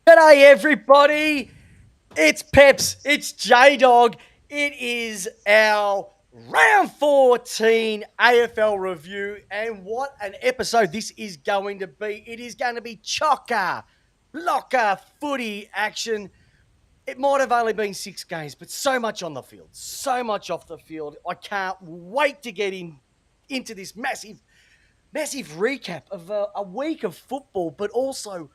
G'day, everybody. It's Peps. It's J-Dog. It is our round 14 AFL review. And what an episode this is going to be. It is going to be chocker, blocker, footy action. It might have only been 6 games, but so much on the field. So much off the field. I can't wait to get into this massive recap of a week of football, but also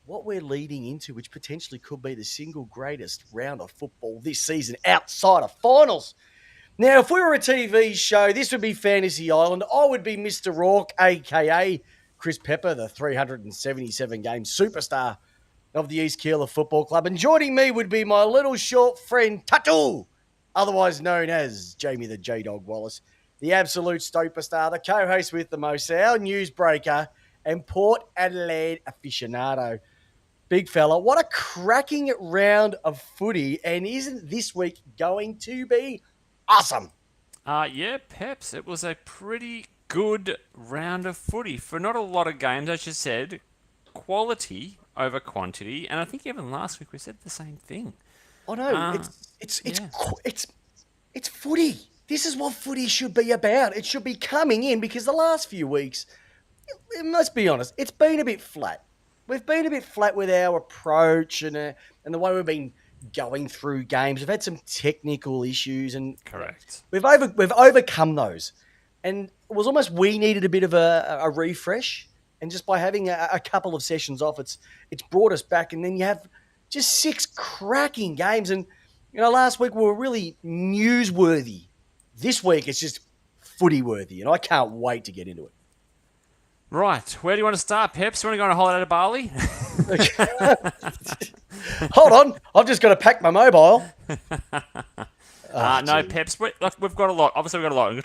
what we're leading into, which potentially could be the single greatest round of football this season outside of finals. Now, if we were a TV show, this would be Fantasy Island. I would be Mr. Rourke, a.k.a. Chris Pepper, the 377-game superstar of the East Keeler Football Club. And joining me would be my little short friend, Tatu, otherwise known as Jamie the J-Dog Wallis, the absolute superstar, the co-host with the most, our newsbreaker, and Port Adelaide aficionado. Big fella, what a cracking round of footy, and isn't this week going to be awesome? Yeah, Peps, it was a pretty good round of footy. For not a lot of games, as you said, quality over quantity, and I think even last week we said the same thing. I know, it's footy. This is what footy should be about. It should be coming in because the last few weeks, let's be honest, it's been a bit flat. We've been a bit flat with our approach and the way we've been going through games. We've had some technical issues, and Correct. we've overcome those. And it was almost we needed a bit of a refresh. And just by having a couple of sessions off, it's brought us back. And then you have just 6 cracking games. And last week we were really newsworthy. This week it's just footy worthy, and I can't wait to get into it. Right, where do you want to start, Peps? You want to go on a holiday to Bali? Hold on, I've just got to pack my mobile. No, Peps. We've got a lot. Obviously, we've got a lot. We're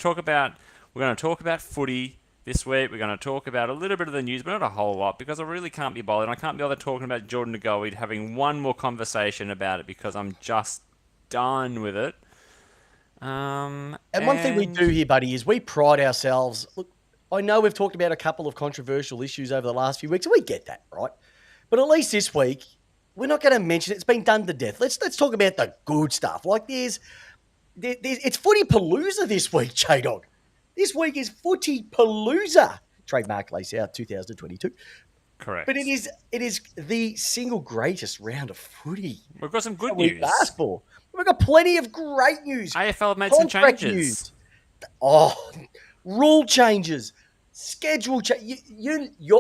going to talk about footy this week. We're going to talk about a little bit of the news, but not a whole lot, because I really can't be bothered. I can't be bothered talking about Jordan Ngoe, having one more conversation about it, because I'm just done with it. And one thing we do here, buddy, is we pride ourselves. Look, I know we've talked about a couple of controversial issues over the last few weeks, and we get that, right? But at least this week, we're not going to mention it. It's been done to death. Let's talk about the good stuff. Like it's Footy Palooza this week, J-Dog. This week is Footy Palooza. Trademark lace out 2022. Correct. But it is the single greatest round of footy. We've got some good news. We've asked for. We've got plenty of great news. AFL have made some changes. News. Rule changes, schedule change.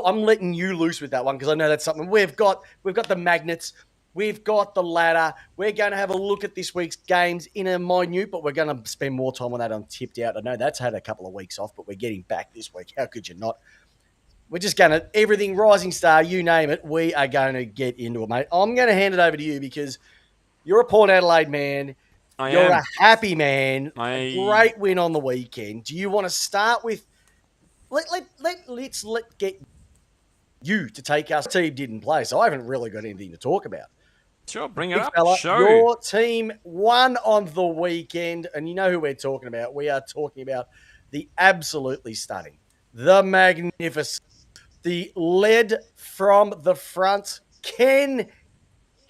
I'm letting you loose with that one because I know that's something we've got. We've got the magnets. We've got the ladder. We're going to have a look at this week's games in a minute, but we're going to spend more time on that on Tipped Out. I know that's had a couple of weeks off, but we're getting back this week. How could you not? We're just going to, everything Rising Star, you name it, we are going to get into it, mate. I'm going to hand it over to you because you're a Port Adelaide man. You're a happy man. A great win on the weekend. Do you want to start with? Let's get you to take us. Team didn't play, so I haven't really got anything to talk about. Sure, bring it up. Your team won on the weekend, and you know who we're talking about. We are talking about the absolutely stunning, the magnificent, the led from the front, Ken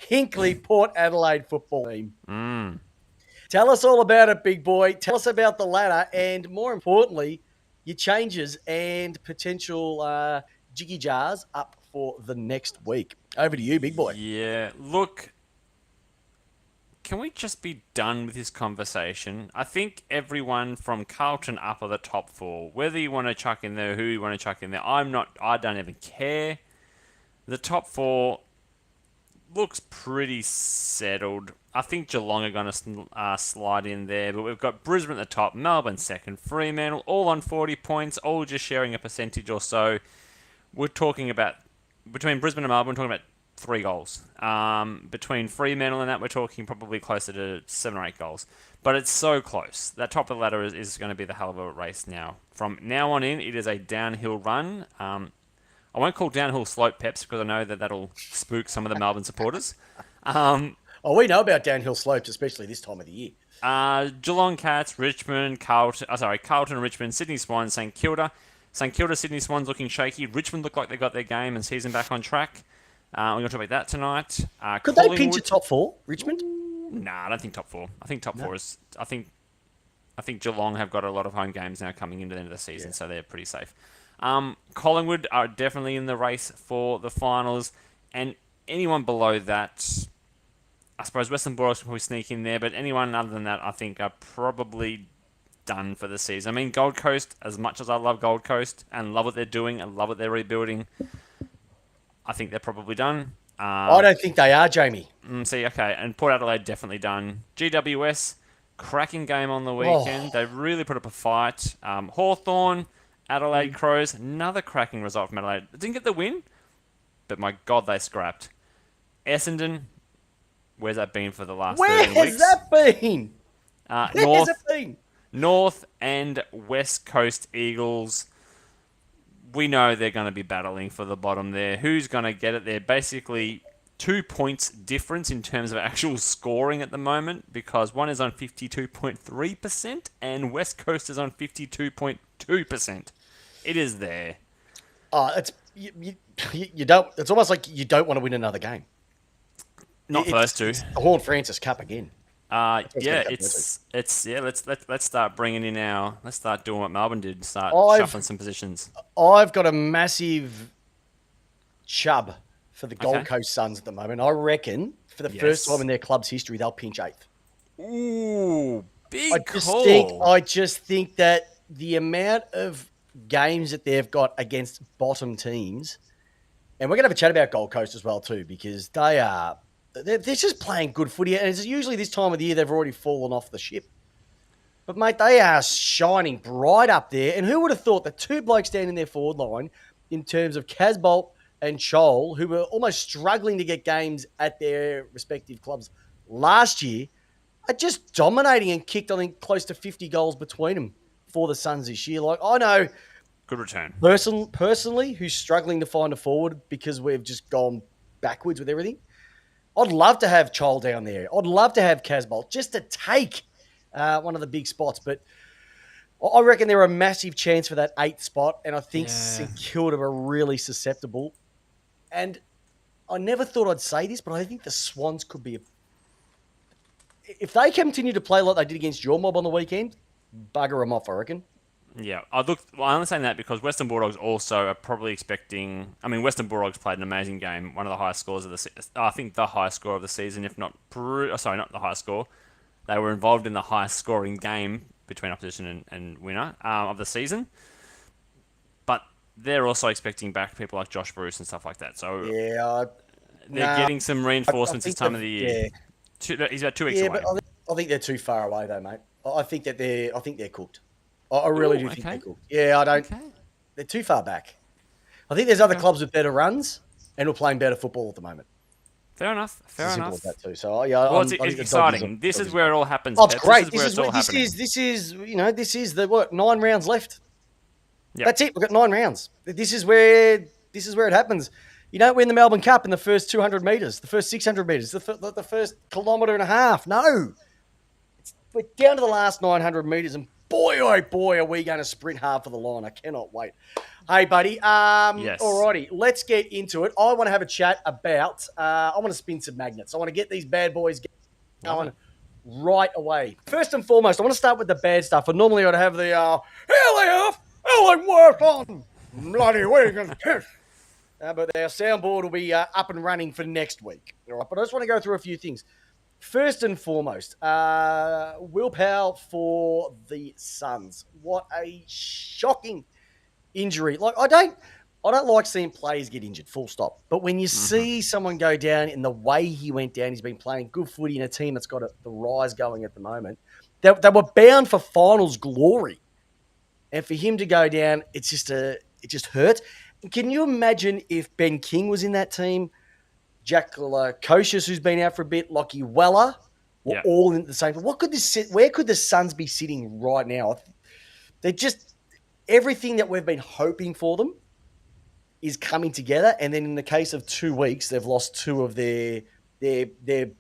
Hinkley Port Adelaide football team. Tell us all about it, big boy. Tell us about the ladder and, more importantly, your changes and potential jiggy jars up for the next week. Over to you, big boy. Yeah, look, can we just be done with this conversation? I think everyone from Carlton up are the top 4. Whether you want to chuck in there, who you want to chuck in there, I don't even care. The top 4 looks pretty settled. I think Geelong are going to slide in there, but we've got Brisbane at the top, Melbourne second, Fremantle all on 40 points, all just sharing a percentage or so. We're talking about, between Brisbane and Melbourne, we're talking about 3 goals. Between Fremantle and that, we're talking probably closer to 7 or 8 goals. But it's so close. That top of the ladder is going to be the hell of a race now. From now on in, it is a downhill run. I won't call downhill slope, Peps, because I know that that'll spook some of the Melbourne supporters. We know about downhill slopes, especially this time of the year. Geelong Cats, Richmond, Carlton, Richmond, Sydney Swans, St Kilda. St Kilda, Sydney Swans looking shaky. Richmond look like they got their game and season back on track. We're going to talk about that tonight. Could they pinch a Collingwood. top four, Richmond? Nah, I don't think top four. I think top No. four is. I think Geelong have got a lot of home games now coming into the end of the season, Yeah. so they're pretty safe. Collingwood are definitely in the race for the finals, and anyone below that, I suppose Western Bulldogs can probably sneak in there, but anyone other than that, I think are probably done for the season. I mean, Gold Coast, as much as I love Gold Coast and love what they're doing and love what they're rebuilding, I think they're probably done. I don't think they are, Jamie. Okay, and Port Adelaide definitely done. GWS, cracking game on the weekend. Oh. They really put up a fight. Hawthorn, Adelaide Crows, another cracking result from Adelaide. Didn't get the win, but my God, they scrapped. Essendon, where's that been for the last Where 13 has weeks? that been? Where has North, it been? North and West Coast Eagles. We know they're going to be battling for the bottom there. Who's going to get it? They're basically 2 points difference in terms of actual scoring at the moment, because one is on 52.3% and West Coast is on 52.2%. It is there. It's you don't. It's almost like you don't want to win another game. Not first two. It's the Horn Francis Cup again. Yeah, let's start bringing in let's start doing what Melbourne did. Start shuffling some positions. I've got a massive chub for the Gold Okay. Coast Suns at the moment. I reckon for the first time in their club's history, they'll pinch eighth. Ooh, big I just think that the amount of games that they've got against bottom teams, and we're going to have a chat about Gold Coast as well too, because they're just playing good footy. And it's usually this time of the year they've already fallen off the ship. But, mate, they are shining bright up there. And who would have thought that two blokes standing in their forward line in terms of Casbolt and Chol, who were almost struggling to get games at their respective clubs last year, are just dominating and kicked, I think, close to 50 goals between them for the Suns this year. Like, I know good return. Personally, who's struggling to find a forward because we've just gone backwards with everything. I'd love to have Chol down there. I'd love to have Casbolt just to take one of the big spots. But I reckon they're a massive chance for that eighth spot. And I think St Kilda are really susceptible. And I never thought I'd say this, but I think the Swans could be if they continue to play like they did against your mob on the weekend, bugger them off, I reckon. Yeah, I understand that because Western Bulldogs also are probably expecting. I mean, Western Bulldogs played an amazing game, one of the highest scores of the season. I think the highest score of the season, if not, not the highest score. They were involved in the highest scoring game between opposition and winner of the season. But they're also expecting back people like Josh Bruce and stuff like that. So they're getting some reinforcements this time of the year. Yeah. He's about 2 weeks away. But I think they're too far away, though, mate. I think they're cooked. I really do think they're cooked. Yeah, I don't. Okay. They're too far back. I think there's other clubs with better runs and we're playing better football at the moment. Fair enough. Fair enough. As that too. So yeah, well, it's exciting. This is where it all happens. Oh, it's great. This is 9 rounds left. Yep. That's it. We've got 9 rounds. This is where it happens. You don't win the Melbourne Cup in the first 200 metres, the first 600 metres, the first kilometre and a half. No. We're down to the last 900 metres, and boy, oh boy, are we going to sprint hard for the line. I cannot wait. Hey, buddy. Yes. Alrighty, let's get into it. I want to have a chat about, I want to spin some magnets. I want to get these bad boys going right away. First and foremost, I want to start with the bad stuff. And normally I'd have the, here they are, Ellen work on bloody Wigan. But our soundboard will be up and running for next week. All right, but I just want to go through a few things. First and foremost, Will Powell for the Suns. What a shocking injury. Like, I don't like seeing players get injured, full stop. But when you see someone go down in the way he went down, he's been playing good footy in a team that's got the rise going at the moment. They were bound for finals glory. And for him to go down, it just hurt. Can you imagine if Ben King was in that team? Jack Kocius, who's been out for a bit, Lockie Weller, were all in the same. Where could the Suns be sitting right now? They're just everything that we've been hoping for them is coming together. And then in the case of 2 weeks, they've lost two of their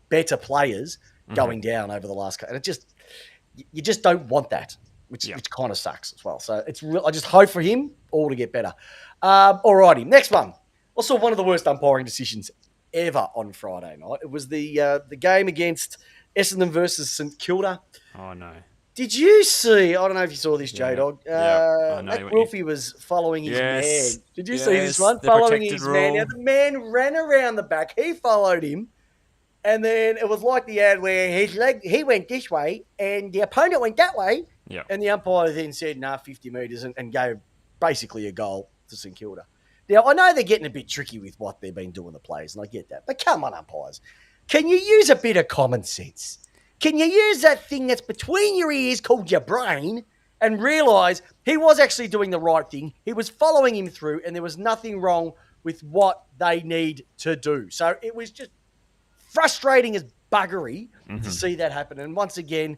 better players going down over the last. And you just don't want that, which kind of sucks as well. So it's real. I just hope for him all to get better. Alrighty, next one. Also, one of the worst umpiring decisions ever on Friday night. It was the game against Essendon versus St Kilda. Oh no. Did you see? I don't know if you saw this, J Yeah. Dog. Yeah. I Matt know what you. Wilfie was following his Yes. man. Did you see this Yes. one? The Following protected his man. Now rule. the man ran around the back. He followed him, and then it was like the ad where his leg he went this way, and the opponent went that way, Yeah. and the umpire then said, "Nah, 50 metres," and gave basically a goal to St Kilda. Now I know they're getting a bit tricky with what they've been doing the players, and I get that, but come on, umpires, can you use a bit of common sense? Can you use that thing that's between your ears called your brain and realize he was actually doing the right thing? He was following him through, and there was nothing wrong with what they need to do. So it was just frustrating as buggery to see that happen. And once again,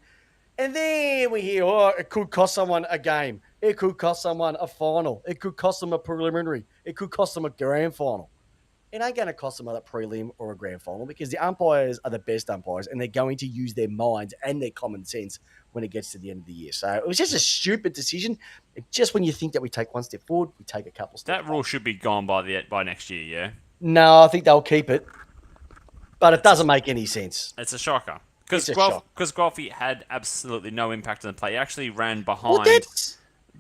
and then we hear, oh, it could cost someone a game. It could cost someone a final. It could cost them a preliminary. It could cost them a grand final. It ain't going to cost them a prelim or a grand final because the umpires are the best umpires and they're going to use their minds and their common sense when it gets to the end of the year. So it was just a stupid decision. Just when you think that we take one step forward, we take a couple steps That rule should be gone by next year. Yeah. No, I think they'll keep it, but it doesn't make any sense. It's a shocker. It's a shock. Because Golfy had absolutely no impact on the play. He actually ran Well, behind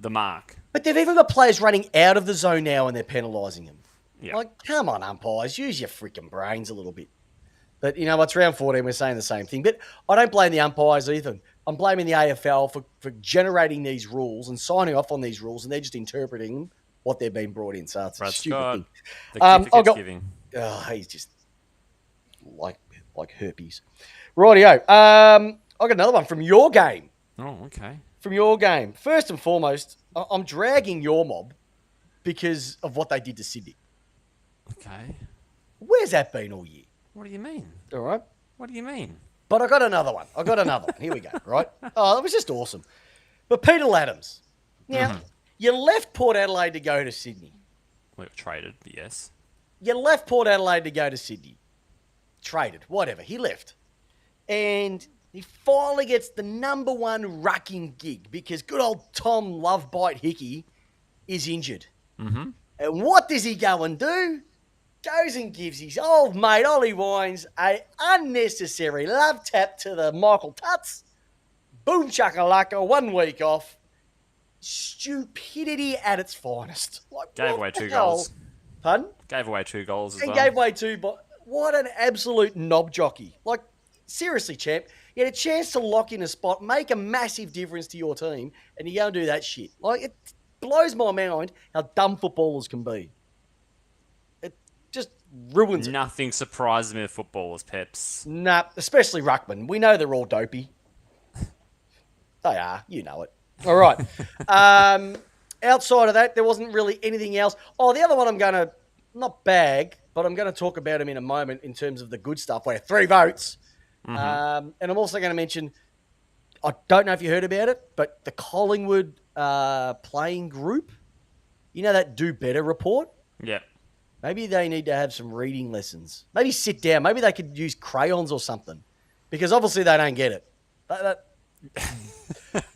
the mark. but they've even got players running out of the zone now and they're penalising them. Yeah. Like, come on, umpires, use your freaking brains a little bit. But, you know, it's round 14, we're saying the same thing. But I don't blame the umpires either. I'm blaming the AFL for generating these rules and signing off on these rules, and they're just interpreting what they've been brought in. So it's a stupid thing. The gift that keeps giving. Oh, he's just like herpes. Rightio. I got another one from your game. Oh, okay. From your game. First and foremost, I'm dragging your mob because of what they did to Sydney. Okay. Where's that been all year? What do you mean? All right. What do you mean? But I got another one. Here we go, right? Oh, that was just awesome. But Peter Laddams. Now, you left Port Adelaide to go to Sydney. We were traded, but yes. You left Port Adelaide to go to Sydney. Traded, whatever. He left. And he finally gets the number one rucking gig because good old Tom Lovebite Hickey is injured. Mm-hmm. And what does he go and do? Goes and gives his old mate Ollie Wines a unnecessary love tap to the Michael Tuts. Boom chakalaka, 1 week off. Stupidity at its finest. Like, Gave away 2 goals. Pardon? Gave away 2 goals as And well. gave away 2, but what an absolute knob jockey. Like, seriously, champ, you had a chance to lock in a spot, make a massive difference to your team, and you go and do that shit. Like, it blows my mind how dumb footballers can be. It just ruins it. Nothing surprises me with footballers, Peps. Nah, especially ruckman. We know they're all dopey. They are, you know it. All right. Outside of that, there wasn't really anything else. Oh, the other one I'm going to, not bag, but I'm going to talk about him in a moment in terms of the good stuff, where 3 votes. And I'm also going to mention, I don't know if you heard about it, but the Collingwood playing group, you know that Do Better report? Yep. Maybe they need to have some reading lessons. Maybe sit down. Maybe they could use crayons or something, because obviously they don't get it.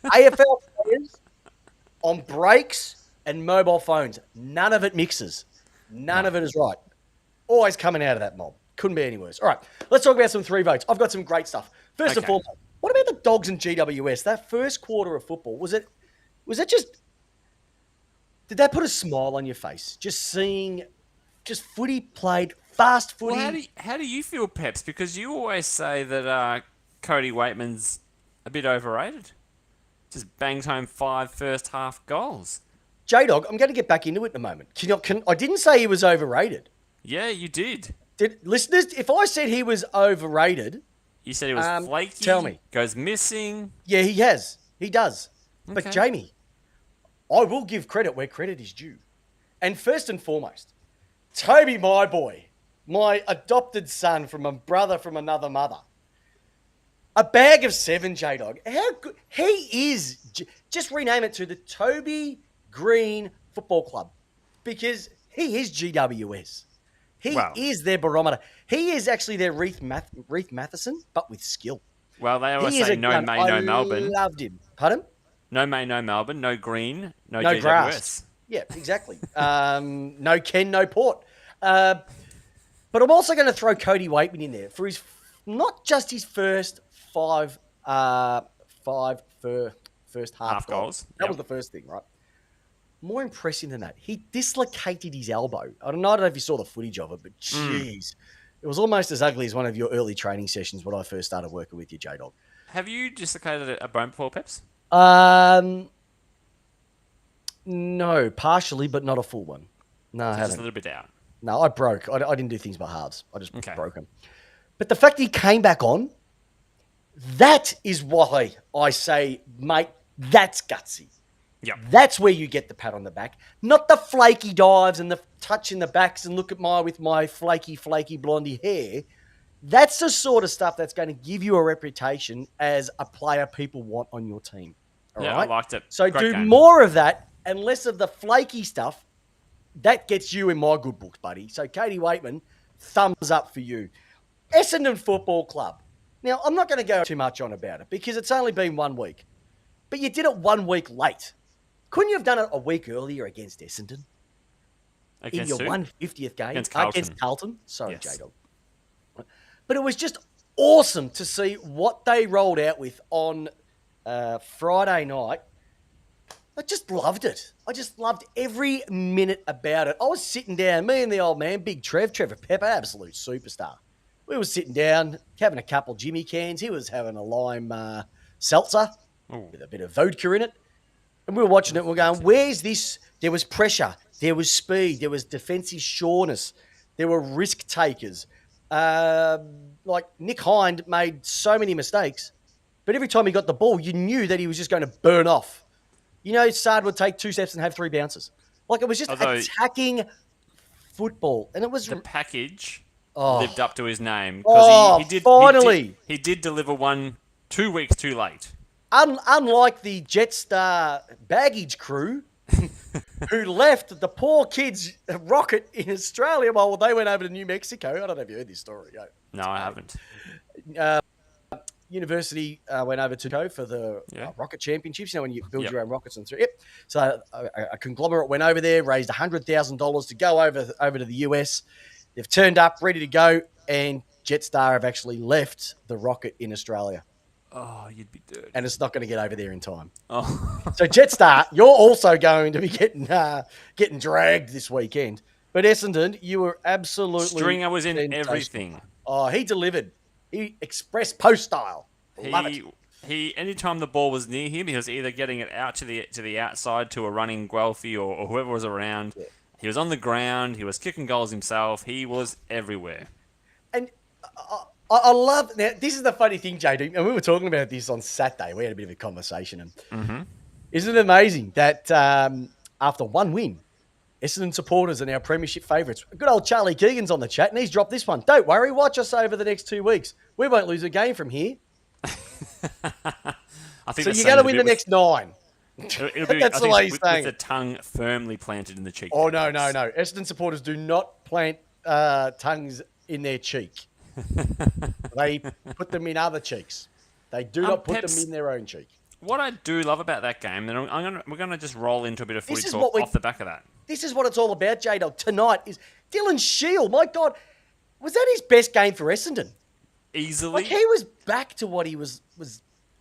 AFL players on breaks and mobile phones, none of it mixes. None of it is right. Always coming out of that mob. Couldn't be any worse. All right, let's talk about some 3 votes. I've got some great stuff. First and foremost, what about the Dogs and GWS? That first quarter of football, was it just, did that put a smile on your face? Just seeing, just footy played, fast footy. Well, how do you feel, Peps? Because you always say that Cody Waitman's a bit overrated. Just banged home 5 first half goals. J-Dog, I'm going to get back into it in a moment. I didn't say he was overrated. Yeah, you did. Listeners, if I said he was overrated... You said he was flaky. Tell me. Goes missing. Yeah, he has. He does. Okay. But Jamie, I will give credit where credit is due. And first and foremost, Toby, my boy, my adopted son from a brother from another mother. A bag of 7, J-Dog. How good... He is... Just rename it to the Toby Green Football Club, because he is GWS. He is their barometer. He is actually their Reith Matheson, but with skill. Well, they always say no May, no Melbourne. I loved him. Pardon? No May, no Melbourne. No Green, no No GWS. grass. Yeah, exactly. No Ken, no Port. But I'm also going to throw Cody Waitman in there for his not just his first five for first half goals. goals. That Yep. was the first thing, right? More impressive than that, he dislocated his elbow. I don't know if you saw the footage of it, but jeez, it was almost as ugly as one of your early training sessions when I first started working with you, J-Dog. Have you dislocated a bone before, Peps? No, partially, but not a full one. No, I So just a haven't. little bit out. No, I broke. I didn't do things by halves. I just Okay. broke them. But the fact he came back on, that is why I say, mate, that's gutsy. Yep. That's where you get the pat on the back, not the flaky dives and the touch in the backs and look at with my flaky blondie hair. That's the sort of stuff that's going to give you a reputation as a player people want on your team. All Yeah, right? I liked it. So Great do game. more of that and less of the flaky stuff. That gets you in my good books, buddy. So Katie Waitman, thumbs up for you. Essendon Football Club. Now, I'm not going to go too much on about it because it's only been 1 week. But you did it 1 week late. Couldn't you have done it a week earlier against Essendon? Against In your who? 150th game? Against Carlton. Sorry, Yes. J-Dog. But it was just awesome to see what they rolled out with on Friday night. I just loved it. I just loved every minute about it. I was sitting down, me and the old man, Big Trevor Pepper, absolute superstar. We were sitting down, having a couple Jimmy cans. He was having a lime seltzer with a bit of vodka in it. And we were watching it and we're going, where's this? There was pressure. There was speed. There was defensive sureness. There were risk takers. Like Nick Hind made so many mistakes, but every time he got the ball, you knew that he was just going to burn off. You know, Sard would take 2 steps and have 3 bounces. Like it was just attacking football. And it was The package lived up to his name. He Finally. He did deliver one 2 weeks too late. Unlike the Jetstar baggage crew who left the poor kids rocket in Australia while they went over to New Mexico. I don't know if you heard this story. No, I haven't. University went over to go for the rocket championships. You know, when you build your own rockets and through. Yep. So a conglomerate went over there, raised $100,000 to go over to the US. They've turned up, ready to go, and Jetstar have actually left the rocket in Australia. Oh, you'd be dirty. And it's not going to get over there in time. Oh. So Jetstar, you're also going to be getting dragged this weekend. But Essendon, you were absolutely Stringer was in everything. Oh, he delivered. He expressed post style. Love it. He anytime the ball was near him, he was either getting it out to the outside to a running Guelphy or whoever was around. Yeah. He was on the ground. He was kicking goals himself. He was everywhere. And I love... Now, this is the funny thing, JD, and we were talking about this on Saturday. We had a bit of a conversation. And isn't it amazing that after one win, Essendon supporters are now premiership favourites? Good old Charlie Keegan's on the chat, and he's dropped this one. Don't worry, watch us over the next 2 weeks. We won't lose a game from here. I think so you're going to win the next 9. It'll be, That's the way he's saying with the tongue firmly planted in the cheek. Oh, no. Essendon supporters do not plant tongues in their cheek. They put them in other cheeks. They do not put them in their own cheek. What I do love about that game, and we're going to just roll into a bit of footy talk off the back of that. This is what it's all about, J-Dog. Tonight is Dylan Shield. My God, was that his best game for Essendon? Easily. Like he was back to what he was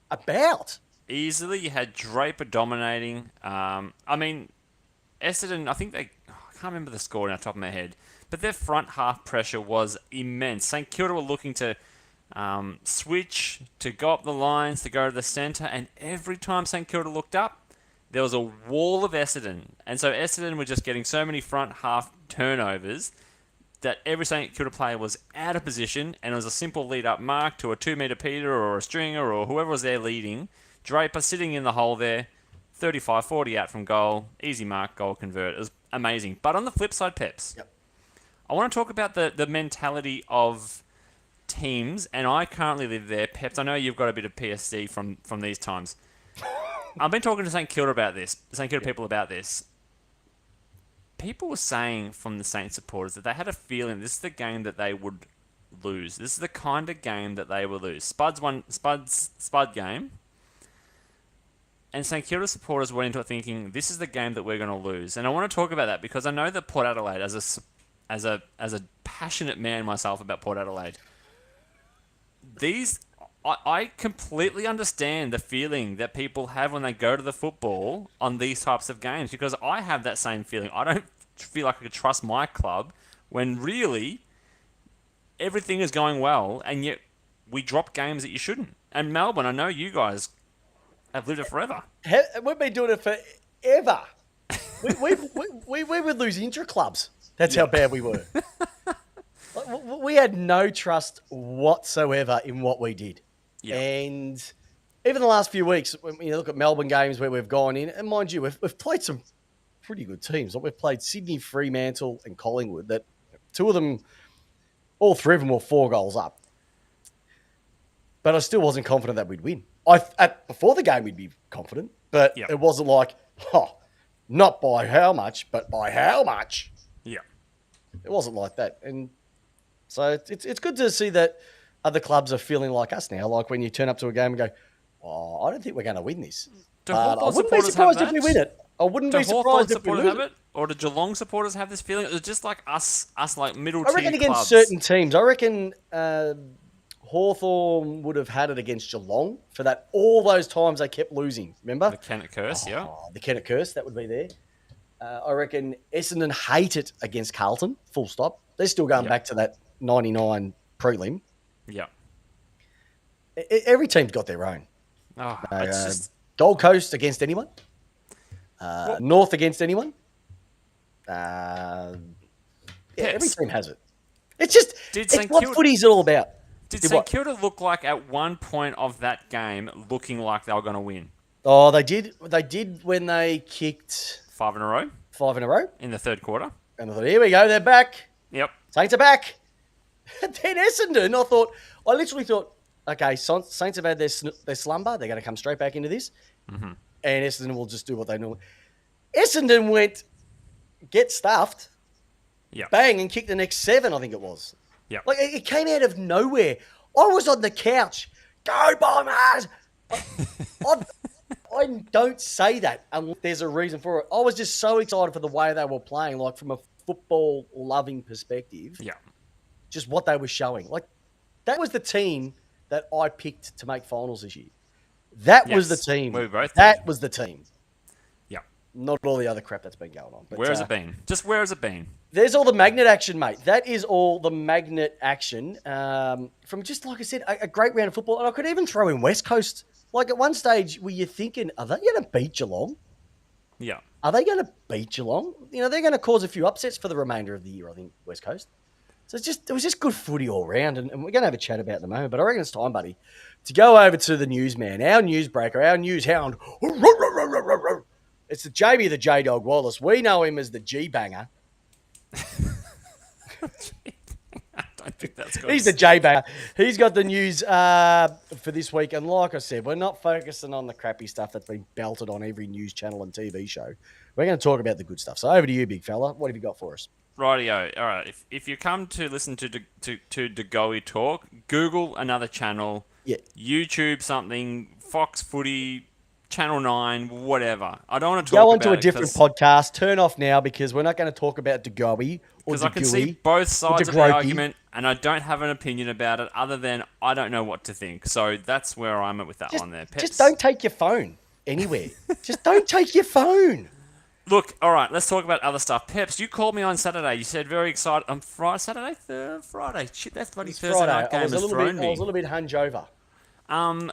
about. Easily, you had Draper dominating. I mean, Essendon, I think I can't remember the score off the top of my head, but their front half pressure was immense. St Kilda were looking to switch, to go up the lines, to go to the centre, and every time St Kilda looked up, there was a wall of Essendon. And so Essendon were just getting so many front half turnovers that every St Kilda player was out of position, and it was a simple lead-up mark to a 2-metre Peter or a Stringer or whoever was there leading. Draper sitting in the hole there, 35-40 out from goal, easy mark, goal convert. It was amazing. But on the flip side, Peps, I want to talk about the mentality of teams, and I currently live there. Peps, I know you've got a bit of PSD from these times. I've been talking to St Kilda about this, St Kilda people about this. People were saying from the Saints supporters that they had a feeling this is the game that they would lose. This is the kind of game that they will lose. Spud game. And St Kilda supporters went into it thinking, this is the game that we're going to lose. And I want to talk about that because I know that Port Adelaide, as as a passionate man myself about Port Adelaide, I completely understand the feeling that people have when they go to the football on these types of games, because I have that same feeling. I don't feel like I could trust my club when really everything is going well, and yet we drop games that you shouldn't. And Melbourne, I know you guys have lived it forever. We've been doing it forever. We would lose intra-clubs. That's how bad we were. We had no trust whatsoever in what we did. Yeah. And even the last few weeks, when you look at Melbourne games where we've gone in, and mind you, we've played some pretty good teams. Like we've played Sydney, Fremantle, and Collingwood. That two of them, all three of them were 4 goals up. But I still wasn't confident that we'd win. Before the game, we'd be confident, but it wasn't like, not by how much, but by how much. Yeah. It wasn't like that. And so it's good to see that other clubs are feeling like us now. Like when you turn up to a game and go, I don't think we're going to win this. But I wouldn't be surprised if we win it. I wouldn't be surprised if we lose it. Or do Geelong supporters have this feeling? It's just like us like middle tier clubs. I reckon against certain teams. I reckon Hawthorn would have had it against Geelong for that. All those times they kept losing. Remember? The Kennett curse, yeah. The Kennett curse, that would be there. I reckon Essendon hate it against Carlton, full stop. They're still going back to that 99 prelim. Yeah. Every team's got their own. It's just... Gold Coast against anyone. North against anyone. Every team has it. It's just it's what footy's all about. Did St Kilda look like at one point of that game looking like they were going to win? Oh, they did. They did when they kicked 5 in a row. 5 in a row in the third quarter. And I thought, here we go, they're back. Yep. Saints are back. Then Essendon, I literally thought, okay, Saints have had their slumber. They're going to come straight back into this. Mm-hmm. And Essendon will just do what they normally. Essendon went, get stuffed. Yeah. Bang, and kicked the next 7, I think it was. Yeah. Like, it came out of nowhere. I was on the couch. Go Bombers! I don't say that unless there's a reason for it. I was just so excited for the way they were playing, like from a football-loving perspective. Yeah. Just what they were showing. Like, that was the team that I picked to make finals this year. That was the team. We both that was the team. Yeah. Not all the other crap that's been going on. But, where has it been? Just where has it been? There's all the magnet action, mate. That is all the magnet action from just, like I said, a great round of football. And I could even throw in West Coast. Like at one stage, were you thinking, are they going to beat Geelong? Yeah. Are they going to beat Geelong? You know, they're going to cause a few upsets for the remainder of the year, I think, West Coast. So it was just good footy all round, and we're going to have a chat about it in a moment. But I reckon it's time, buddy, to go over to the newsman, our newsbreaker, our news hound. It's the Jamie the J-Dog Wallis. We know him as the G-Banger. I don't think that's good. He's the J-Banger. He's got the news for this week. And like I said, we're not focusing on the crappy stuff that's been belted on every news channel and TV show. We're going to talk about the good stuff. So over to you, big fella. What have you got for us? Rightio. All right. If you come to listen to Degoe talk, Google another channel. Yeah. YouTube something, Fox Footy, Channel 9, whatever. I don't want to talk about it. Go on to a different podcast. Turn off now because we're not going to talk about Degoe or because I can see both sides of the argument and I don't have an opinion about it other than I don't know what to think. So that's where I'm at with that one there. Peps. Just don't take your phone anywhere. Just don't take your phone. Look, all right, let's talk about other stuff. Peps, you called me on Saturday. You said very excited. Friday? Friday. Shit, that's bloody Thursday Friday. night game has thrown me. I was a little bit hungover. Are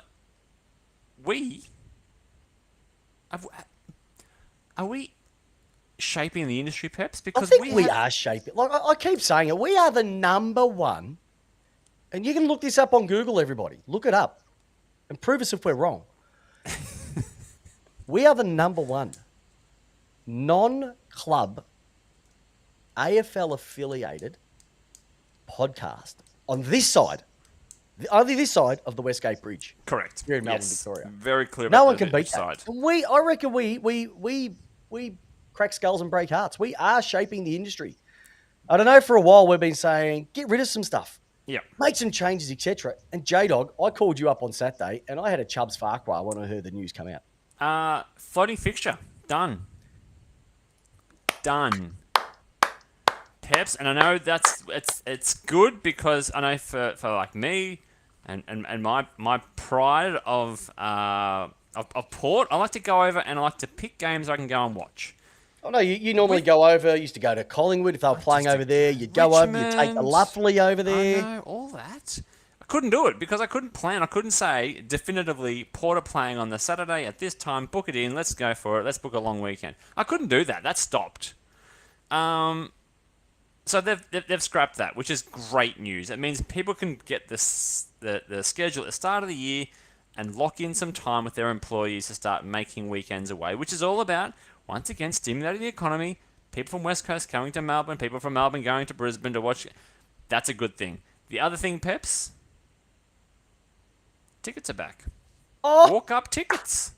we shaping the industry, Peps? Because I think we are shaping. Like I keep saying it, we are the number one. And you can look this up on Google, everybody. Look it up and prove us if we're wrong. We are the number one non-club AFL affiliated podcast on this side, only this side of the Westgate Bridge. Correct. Here in Melbourne, Victoria. Very clear. No one can beat side. that. I reckon we crack skulls and break hearts. We are shaping the industry. I don't know. For a while, we've been saying get rid of some stuff. Yeah. Make some changes, etc. And J-Dog, I called you up on Saturday, and I had a Chubbs Farquhar when I heard the news come out. Floating fixture done. Peps, and I know it's good because I know for like me and my pride of Port, I like to go over and I like to pick games I can go and watch. Oh no, you normally go over. Used to go to Collingwood if they were playing over there. You'd go over. You'd take the Richmond, Lovely over I there. know all that. I couldn't do it because I couldn't plan. I couldn't say definitively Port are playing on the Saturday at this time. Book it in. Let's go for it. Let's book a long weekend. I couldn't do that. That stopped. So they've scrapped that, which is great news. It means people can get the schedule at the start of the year and lock in some time with their employees to start making weekends away, which is all about, once again, stimulating the economy. People from West Coast coming to Melbourne, people from Melbourne going to Brisbane to watch. That's a good thing. The other thing, Peps, tickets are back. Oh, Walk up tickets.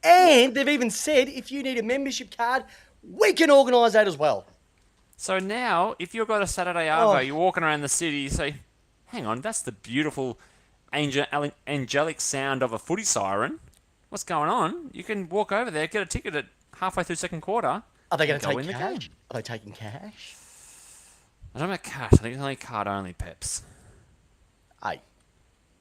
and they've even said if you need a membership card, we can organise that as well. So now, if you've got a Saturday arvo, you're walking around the city, you say, hang on, that's the beautiful angelic sound of a footy siren. What's going on? You can walk over there, get a ticket at halfway through second quarter. Are they going to go take in the cash? game. Are they taking cash? I don't know about cash. I think it's only card only, Peps. Hey,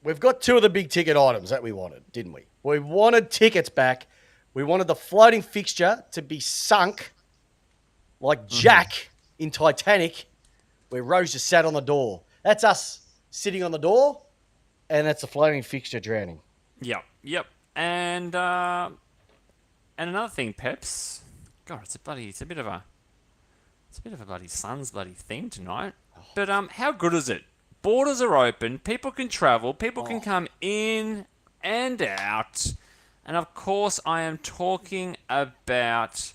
we've got two of the big ticket items that we wanted, didn't we? We wanted tickets back. We wanted the floating fixture to be sunk like Jack in Titanic, where Rose just sat on the door. That's us sitting on the door, and that's a floating fixture drowning. Yep. And another thing, Peps. God, it's a bit of a bloody Suns bloody theme tonight. But how good is it? Borders are open. People can travel. People can come in and out. And of course, I am talking about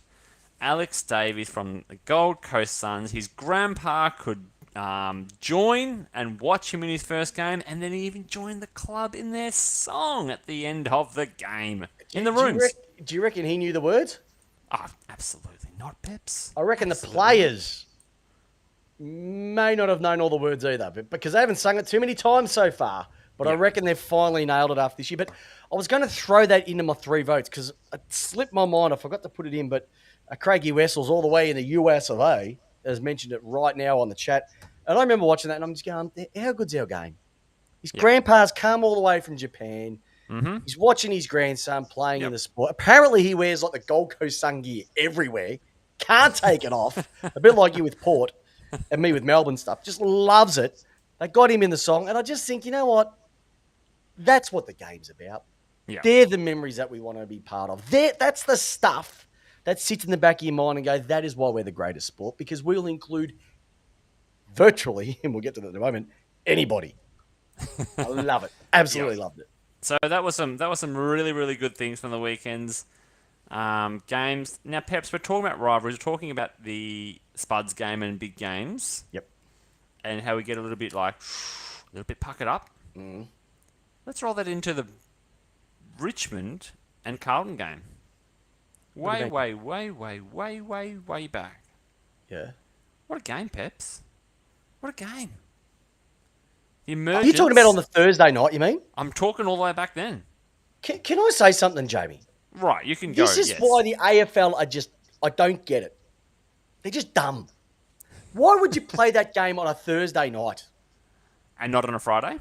Alex Davies from the Gold Coast Suns. His grandpa could join and watch him in his first game, and then he even joined the club in their song at the end of the game in the rooms. Do you reckon he knew the words? Oh, absolutely not, Peps. I reckon Absolutely. the players may not have known all the words either, but because they haven't sung it too many times so far. But I reckon they've finally nailed it after this year. But I was going to throw that into my 3 votes because it slipped my mind. I forgot to put it in, but Craigie Wessels, all the way in the US of A, has mentioned it right now on the chat. And I remember watching that, and I'm just going, how good's our game? His grandpa's come all the way from Japan. Mm-hmm. He's watching his grandson playing in the sport. Apparently, he wears like the Gold Coast Sun gear everywhere. Can't take it off. A bit like you with Port and me with Melbourne stuff. Just loves it. They got him in the song, and I just think, you know what? That's what the game's about. Yeah. They're the memories that we want to be part of. That's the stuff that sits in the back of your mind and go, that is why we're the greatest sport, because we'll include virtually, and we'll get to that in a moment, anybody. I love it. Absolutely loved it. So that was some really, really good things from the weekend's games. Now, Peps, we're talking about rivalries. We're talking about the Spuds game and big games. Yep. And how we get a little bit puckered up. Mm. Let's roll that into the Richmond and Carlton game. Way back. Yeah. What a game, Peps. What a game. The Are emergence. you talking about on the Thursday night, you mean? I'm talking all the way back then. Can I say something, Jamie? Right, you can go. This is yes. why the AFL I don't get it. They're just dumb. Why would you play that game on a Thursday night? And not on a Friday?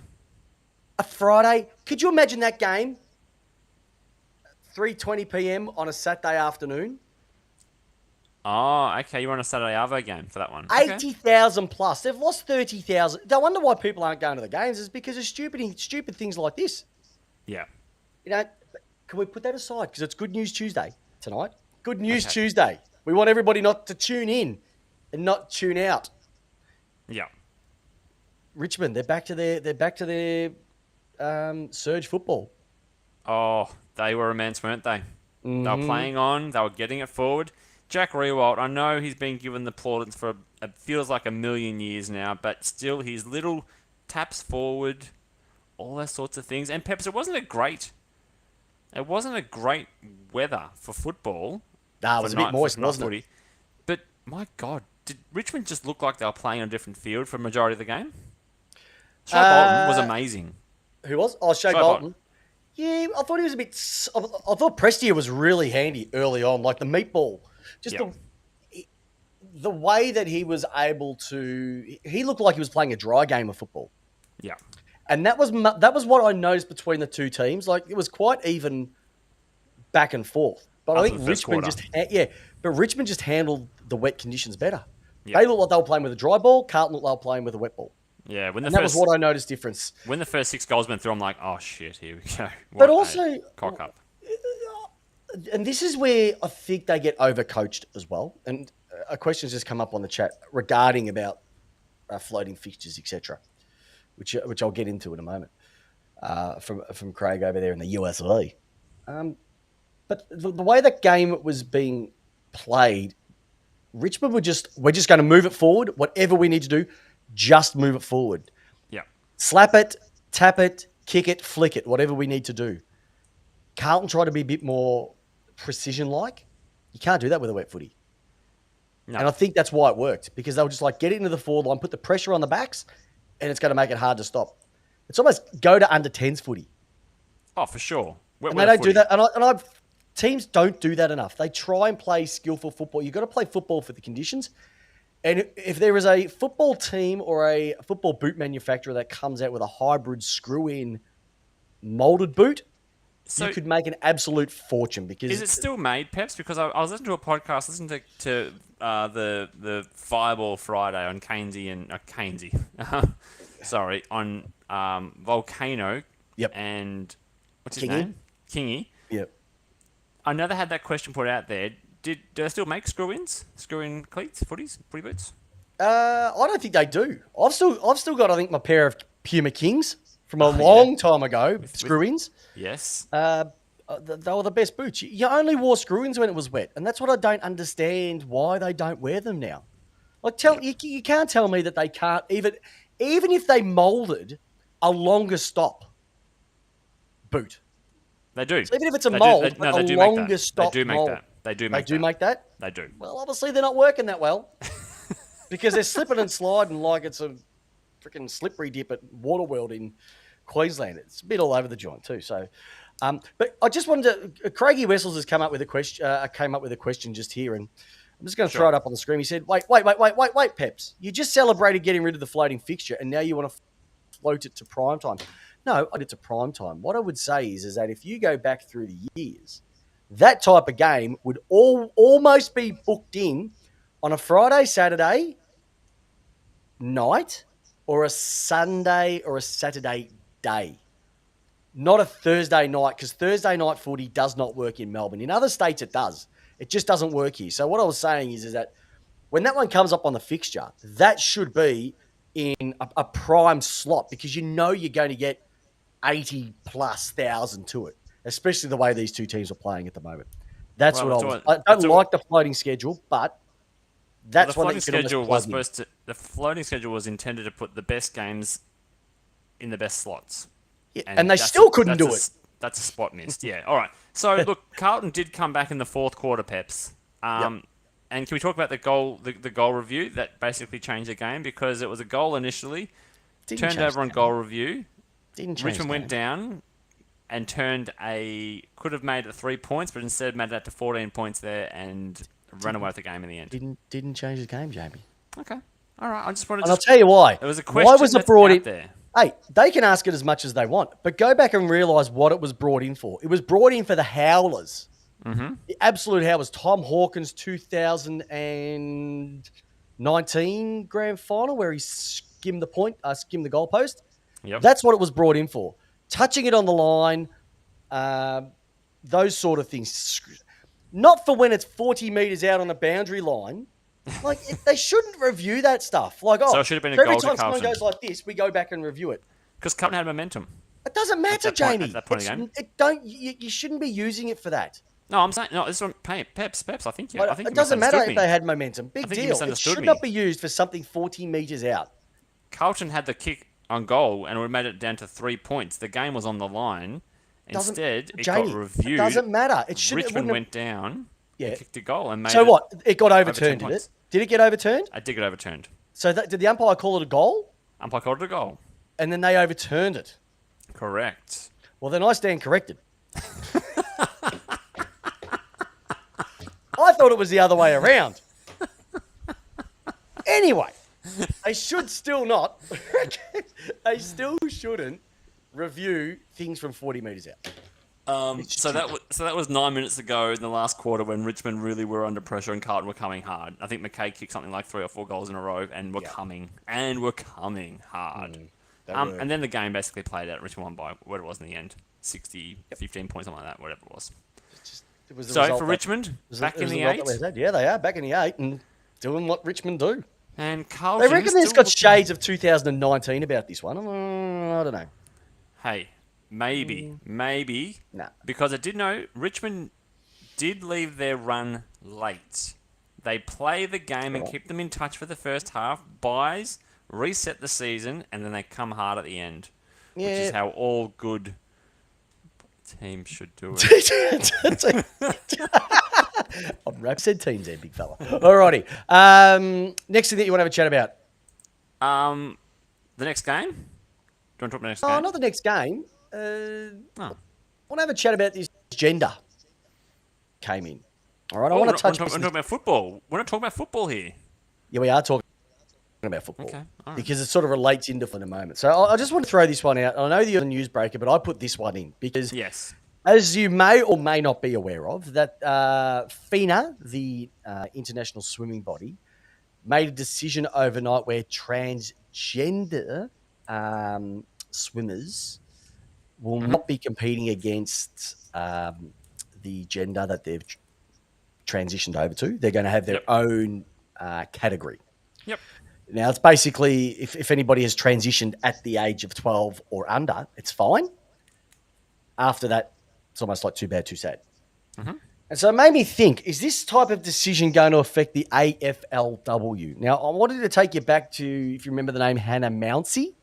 A Friday? Could you imagine that game? 3:20 p.m. on a Saturday afternoon? Oh, okay. You were on a Saturday Arvo game for that one. 80,000 plus. They've lost 30,000. No wonder why people aren't going to the games is because of stupid things like this. Yeah. You know, can we put that aside? Because it's Good News Tuesday tonight. Good News Tuesday. We want everybody not to tune in and not tune out. Yeah. Richmond, they're back to their surge football. Oh, they were immense, weren't they? Mm-hmm. They were playing on. They were getting it forward. Jack Riewoldt, I know he's been given the plaudits for it feels like a million years now, but still his little taps forward, all those sorts of things. And Peps, it wasn't a great weather for football. Nah, it was a bit moist, wasn't it? But my God, did Richmond just look like they were playing on a different field for the majority of the game? Shea Bolton was amazing. Who was? Oh, Shea Bolton. Yeah, I thought he was a bit. I thought Prestia was really handy early on, like the meatball. the way that he was able to, he looked like he was playing a dry game of football. Yeah. And that was what I noticed between the two teams. Like, it was quite even back and forth. But I After think the first Richmond quarter. but Richmond just handled the wet conditions better. Yeah. They looked like they were playing with a dry ball. Carlton looked like they were playing with a wet ball. Yeah, when And that was what I noticed difference. when the first 6 goals went through, I'm like, oh shit, here we go. But What a also, cock up. and this is where I think they get overcoached as well. And a question's just come up on the chat regarding about floating fixtures, etc., which I'll get into in a moment from Craig over there in the USA. But the way that game was being played, Richmond we're just going to move it forward. Whatever we need to do, just move it forward. Yeah. Slap it, tap it, kick it, flick it, whatever we need to do. Carlton tried to be a bit more precision-like. You can't do that with a wet footy. No. And I think that's why it worked, because they were just like, get it into the forward line, put the pressure on the backs, and it's going to make it hard to stop. It's almost go to under 10s footy. Oh, for sure. And they don't do that. Teams don't do that enough. They try and play skillful football. You've got to play football for the conditions. And if there is a football team or a football boot manufacturer that comes out with a hybrid screw-in molded boot, you could make an absolute fortune. Because is it still made, Peps? Because I was listening to a podcast, listening to the Fireball Friday on sorry, on Volcano. Yep. And what's his Kingy? name? Kingy. Yep. I know they had that question put out there. Do they still make screw-in cleats, footy boots? I don't think they do. I've still got, I think, my pair of Puma Kings from a long time ago, screw-ins. Yes. They were the best boots. You only wore screw-ins when it was wet, and that's what I don't understand, why they don't wear them now. Like, you can't tell me that they can't, even if they molded a longer stop boot. They do. So even if it's a mold, a longer stop They do make mold. that. They do They do make that? They do. Well, obviously they're not working that well because they're slipping and sliding like it's a freaking slippery dip at Waterworld in Queensland. It's a bit all over the joint too. So, but I just wanted to. Craigie Wessels has come up with a question. Came up with a question just here, and I'm just going to throw it up on the screen. He said, "Wait, Peps! You just celebrated getting rid of the floating fixture, and now you want to float it to prime time." No, I did to prime time. What I would say is that if you go back through the years, that type of game would almost be booked in on a Friday, Saturday night, or a Sunday or a Saturday day. Not a Thursday night, because Thursday night footy does not work in Melbourne. In other states, it does. It just doesn't work here. So what I was saying is that when that one comes up on the fixture, that should be in a prime slot, because you're going to get 80,000+ to it, especially the way these two teams are playing at the moment. That's I don't like the floating schedule, but that's what the floating schedule was intended to put the best games in the best slots. Yeah, and they still couldn't do it. That's a spot missed. Yeah. All right. So look, Carlton did come back in the fourth quarter, Peps. And can we talk about the goal review that basically changed the game, because it was a goal initially, turned over on goal review. Richmond went down and could have made it 3 points, but instead made it to 14 points there and ran away with the game in the end. Didn't change the game, Jamie. Okay. All right. I just wanted to... And I'll tell you why. There was a question why was it brought in there. Hey, they can ask it as much as they want, but go back and realise what it was brought in for. It was brought in for the Howlers. Mm-hmm. The absolute Howlers. Tom Hawkins' 2019 grand final, where he skimmed the goalpost. Yep. That's what it was brought in for. Touching it on the line, those sort of things. Not for when it's 40 metres out on the boundary line. Like, they shouldn't review that stuff. Like, so it should have been a every goal time to someone Carlton. goes like this, we go back and review it. Because Carlton had momentum. It doesn't matter, Jamie. At that point in the game. You shouldn't be using it for that. No, I'm saying, this one, Peps, I think it doesn't matter if they had momentum. Big deal. It should not be used for something 40 metres out. Carlton had the kick on goal and we made it down to 3 points. The game was on the line. Instead, Jamie, got reviewed. It doesn't matter. Richmond went down and kicked a goal and made So what? It got overturned, did it? Did it get overturned? It did get overturned. So did the umpire call it a goal? Umpire called it a goal. And then they overturned it. Correct. Well, then I stand corrected. I thought it was the other way around. Anyway, they should still not. They still shouldn't review things from 40 metres out. It's So stupid. that was 9 minutes ago in the last quarter when Richmond really were under pressure and Carlton were coming hard. I think McKay kicked something like 3 or 4 goals in a row and were Yeah. coming hard. They were. And then the game basically played out. Richmond won by what it was in the end, 15 points, something like that, whatever it was. It was the So result for that- Richmond, it was back it in was the result that we 8, had. Yeah, they are back in the 8 and doing what Richmond do. and They Carlton. reckon there's still got shades of 2019 about this one. I don't know. Hey, maybe, Nah. because I did know Richmond did leave their run late. They play the game and keep them in touch for the first half, buys, reset the season, and then they come hard at the end, which is how all good teams should do it. I've said teams there, big fella. Alrighty. Next thing that you want to have a chat about? The next game? Do you want to talk about the next Oh, game? not the next game. I Oh. want to have a chat about this gender came in. All right, I Oh, want we're to touch. not talking about football. We're not talking about football here. Yeah, we are talking about football Okay, all right. because it sort of relates into in a moment. So I just want to throw this one out. I know you're a newsbreaker, but I put this one in because, Yes. as you may or may not be aware of, that FINA, the international swimming body, made a decision overnight where transgender swimmers will not be competing against the gender that they've transitioned over to. They're going to have their own category. Yep. Now, it's basically if anybody has transitioned at the age of 12 or under, it's fine. After that, it's almost like too bad, too sad. And so it made me think, is this type of decision going to affect the AFLW? Now, I wanted to take you back to, if you remember the name, Hannah Mouncey,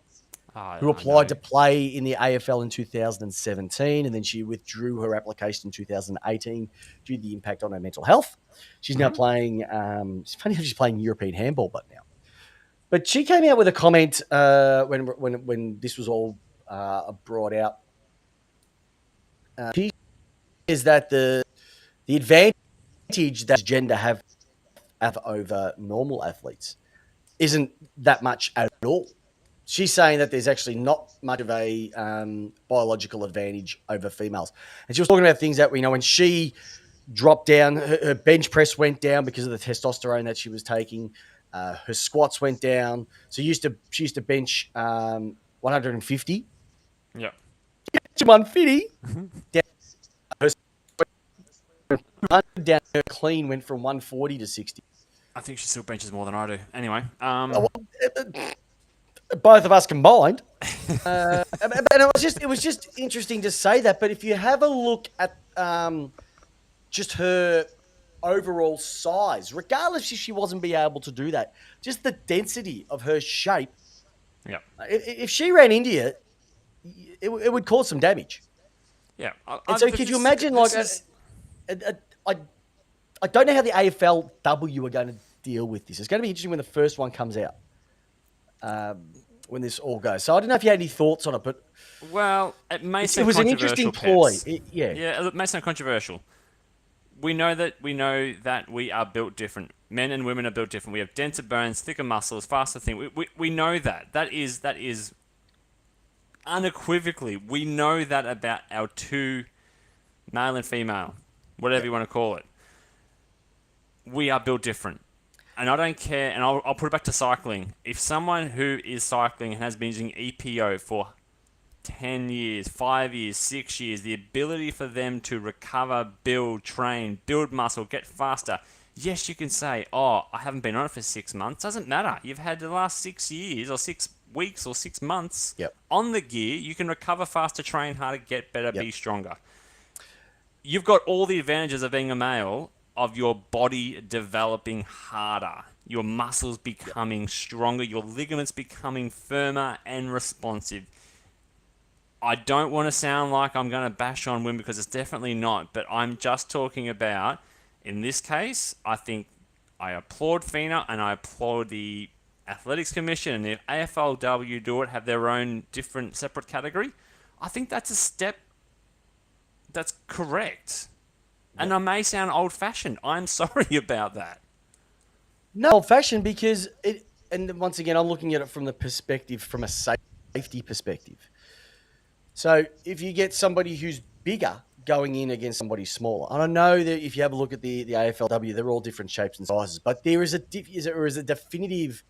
who applied to play in the AFL in 2017, and then she withdrew her application in 2018 due to the impact on her mental health. She's now playing, it's funny how she's playing European handball, but now. But she came out with a comment when this was all brought out. She says that the advantage that gender have over normal athletes isn't that much at all. She's saying that there's actually not much of a biological advantage over females. And she was talking about things that we know when she dropped down, her bench press went down because of the testosterone that she was taking. Her squats went down. So she used to bench 150. Yep. To 150. Down her clean went from 140 to 60. I think she still benches more than I do. Anyway, Both of us combined. And it was just interesting to say that. But if you have a look at just her overall size, regardless if she wasn't be able to do that, just the density of her shape. yep. If she ran into you, it would cause some damage. Yeah. And so could you imagine, like, I don't know how the AFLW are going to deal with this. It's going to be interesting when the first one comes out, when this all goes. So I don't know if you had any thoughts on it, but Well, it may it sound was an controversial, interesting ploy. Peps. Yeah, It may sound controversial. We know that we are built different. Men and women are built different. We have denser bones, thicker muscles, faster thing. We know that. That is unequivocally, we know that about our two, male and female, whatever you want to call it. We are built different. And I don't care, and I'll put it back to cycling. If someone who is cycling and has been using EPO for 10 years, 5 years, 6 years, the ability for them to recover, build, train, build muscle, get faster. Yes, you can say, oh, I haven't been on it for 6 months. Doesn't matter. You've had the last 6 years or 6 weeks or 6 months on the gear. You can recover faster, train harder, get better, be stronger. You've got all the advantages of being a male, of your body developing harder, your muscles becoming stronger, your ligaments becoming firmer and responsive. I don't want to sound like I'm going to bash on women because it's definitely not, but I'm just talking about, in this case, I think I applaud FINA and I applaud the Athletics Commission, and if AFLW do it, have their own different separate category, I think that's a step that's correct. And I may sound old-fashioned. I'm sorry about that. No, old-fashioned because it. And once again, I'm looking at it from a safety perspective. So if you get somebody who's bigger going in against somebody smaller, and I know that if you have a look at the AFLW, they're all different shapes and sizes, but there is a definitive.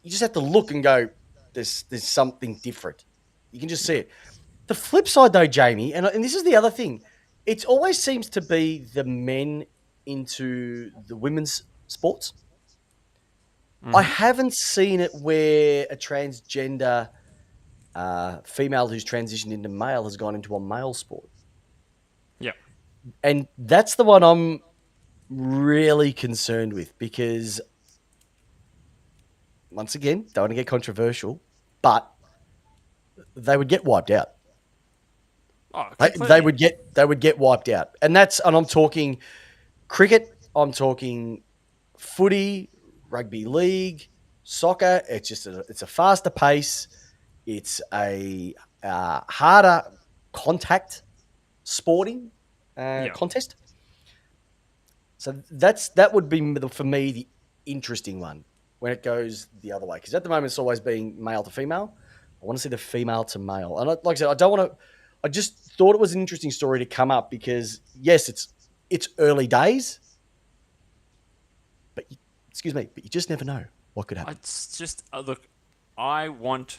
You just have to look and go. There's something different. You can just see it. The flip side, though, Jamie, and this is the other thing. It always seems to be the men into the women's sports. I Mm-hmm. haven't seen it where a transgender female who's transitioned into male has gone into a male sport. Yep. And that's the one I'm really concerned with because, once again, don't want to get controversial, but they would get wiped out. Oh, They completely. would get wiped out. And I'm talking cricket, I'm talking footy, rugby league, soccer. It's a faster pace. It's a harder contact sporting Yeah. contest. So that would be for me the interesting one when it goes the other way because at the moment it's always being male to female. I want to see the female to male, and like I said, I don't want to. I just thought it was an interesting story to come up because yes, it's early days, but excuse me, but you just never know what could happen. It's just look. I want.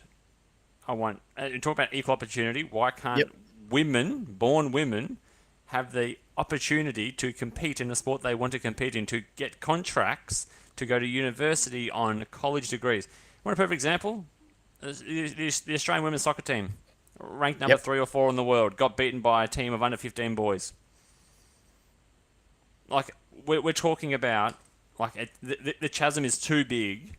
You talk about equal opportunity. Why Yep, can't women, born women, have the opportunity to compete in a sport they want to compete in, to get contracts, to go to university on college degrees? Want a perfect example? The Australian women's soccer team, ranked number yep. 3 or 4 in the world, got beaten by a team of under 15 boys. Like we're talking about, like the chasm is too big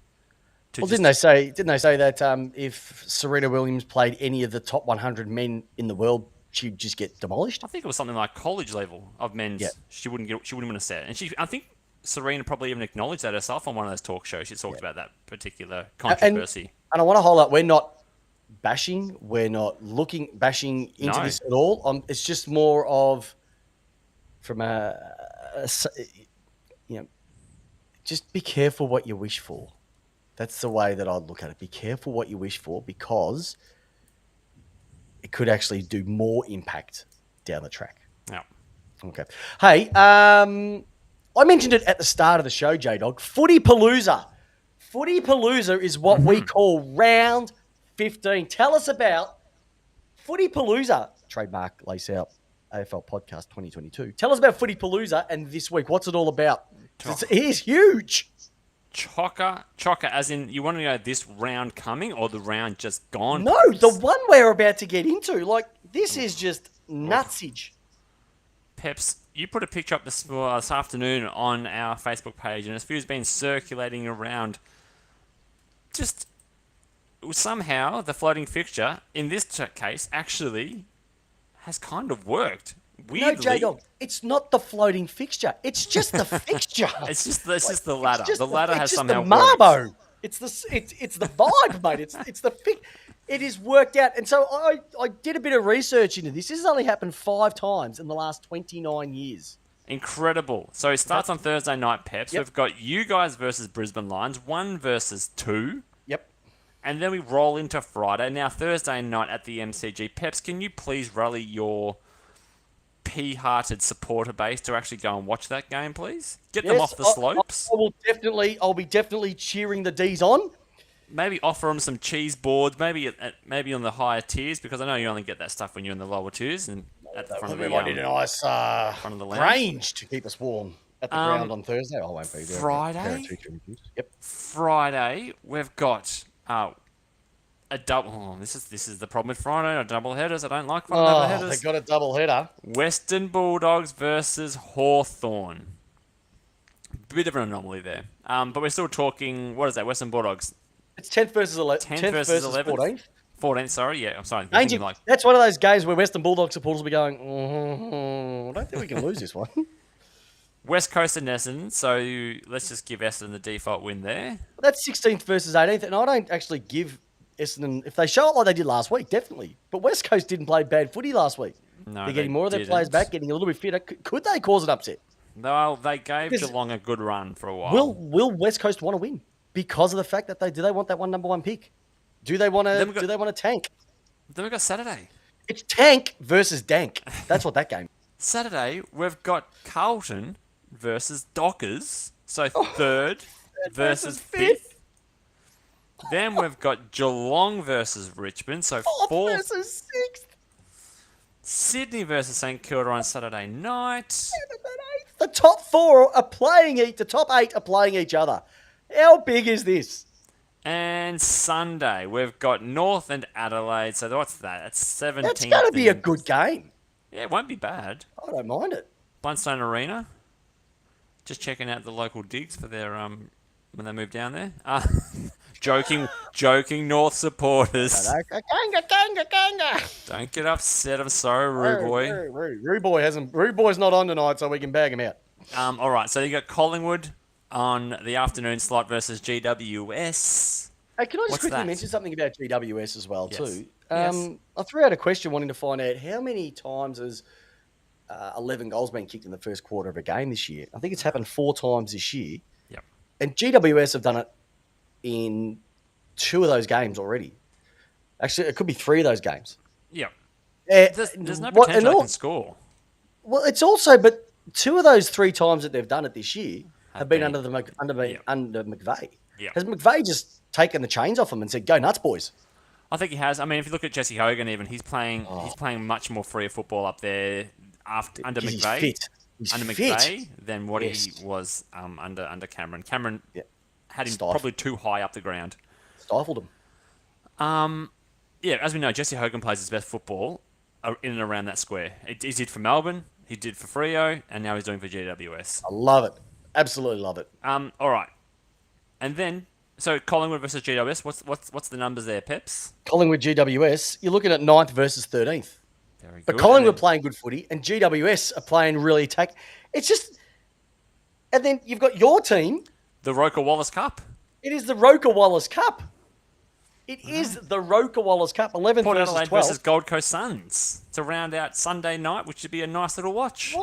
to Well, just. didn't they say that if Serena Williams played any of the top 100 men in the world, she'd just get demolished? I think it was something like college level of Yeah, men's. She wouldn't win a set, and I think Serena probably even acknowledged that herself on one of those talk shows. She talked yeah. about that particular And controversy. I want to highlight we're not bashing, we're not bashing into No, this at all. It's just more of from you know, just be careful what you wish for. That's the way that I'd look at it. Be careful what you wish for because it could actually do more impact down the track. no. Okay. Hey, I mentioned it at the start of the show, J Dog. Footy Palooza. Footy Palooza is what we call round 15. Tell us about Footy Palooza. Trademark lace out AFL podcast 2022. Tell us about Footy Palooza and this week. What's it all about? 'Cause it is huge. Chocker, as in you want to know this round coming or the round just gone? No, the one we're about to get into. Like, this is just nutsage. Peps, you put a picture up this afternoon on our Facebook page, and a few's been circulating around. Just somehow the floating fixture in this case actually has kind of worked. No, J Weirdly, Dog, it's not the floating fixture. It's just the fixture. it's just the ladder. The ladder It's has just the somehow worked. marbo. It's the vibe, mate. It's the fix. It is worked out. And so I did a bit of research into this. This has only happened 5 times in the last 29 years. Incredible. So it starts on Thursday night, Peps. Yep. We've got you guys versus Brisbane Lions, 1 versus 2. Yep. And then we roll into Friday. Now, Thursday night at the MCG. Peps, can you please rally your pea-hearted supporter base to actually go and watch that game, please? Get them Yes, off the slopes. I'll be definitely cheering the D's on. Maybe offer them some cheese boards, maybe on the higher tiers, because I know you only get that stuff when you're in the lower tiers and at the front of We the might need a nice front of the lounge. range to keep us warm at the ground Um, on Thursday. I won't be there. Friday? Yep. Friday, we've got a double. Oh, this is the problem with Friday. Double headers. I don't like Friday double Oh, they headers. got a double header. Western Bulldogs versus Hawthorn. Bit of an anomaly there. But we're still talking. What is that? Western Bulldogs. It's 10th versus 11th. 10th versus 11th. 14th. 14th. Sorry. Yeah. I'm sorry. I'm Angie, thinking like that's one of those games where Western Bulldogs supporters will be going, I don't think we can lose this one. West Coast and Essendon. So let's just give Essendon the default win there. That's 16th versus 18th, and I don't actually give Essendon, if they show up like they did last week, definitely. But West Coast didn't play bad footy last week. No, They're getting they more of their players didn't. back, getting a little bit fitter. Could they cause an upset? They gave Because Geelong a good run for a will while. will West Coast want to win because of the fact that they want that number one pick? Do they want Then to we do got they want to tank? then we got Saturday. It's tank versus dank. That's what that game. Saturday we've got Carlton versus Dockers. So Oh, third versus versus fifth, fifth. Then we've got Geelong versus Richmond. So fourth fourth. versus sixth, Sydney versus St Kilda on Saturday night. seventh, and eighth. The top four are playing the top eight are playing each other. How big is this? And Sunday, we've got North and Adelaide. So what's that? That's That's going 17th. to be a good game. Yeah, it won't be bad. I don't mind it. Blundstone Arena. Just checking out the local digs for their when they move down there. Joking North supporters. Kanga. Don't get upset. I'm sorry, Rude Boy. Rude Boy's not on tonight, so we can bag him out. All right, so you got Collingwood on the afternoon slot versus GWS. Hey, can I just What's quickly that? mention something about GWS as well, Yes. too? Yes. I threw out a question wanting to find out how many times has 11 goals been kicked in the first quarter of a game this year. I think it's happened 4 times this year. Yep. And GWS have done it in 2 of those games already. Actually, it could be 3 of those games. Yep. Uh, There's no what- potential and they all- can score. Well, it's also, but 2 of those 3 times that they've done it this year have been been- under McVeigh. Yep. Has McVeigh just taken the chains off them and said, "Go nuts, boys"? I think he has. I mean, if you look at Jesse Hogan, even he's playing much more freer football up there under He's McVeigh. fit. He's Under fit. McVeigh than what Yes. he was under Cameron. Cameron Yeah. had him Stifled. probably too high up the ground. Stifled him. Yeah, as we know, Jesse Hogan plays his best football in and around that square. He did for Melbourne, he did for Freo, and now he's doing for GWS. I love it. Absolutely love it. All right, and then so Collingwood versus GWS. What's the numbers there, Peps? Collingwood GWS, you're looking at 9th versus 13th. Very good. But Collingwood playing good footy and GWS are playing really attack. It's just, and then you've got your team. The Roker Wallis Cup. It is the Roker Wallis Cup. It is the Roker Wallis Cup. 11th Port versus Adelaide 12th. versus Gold Coast Suns to round out Sunday night, which should be a nice little watch.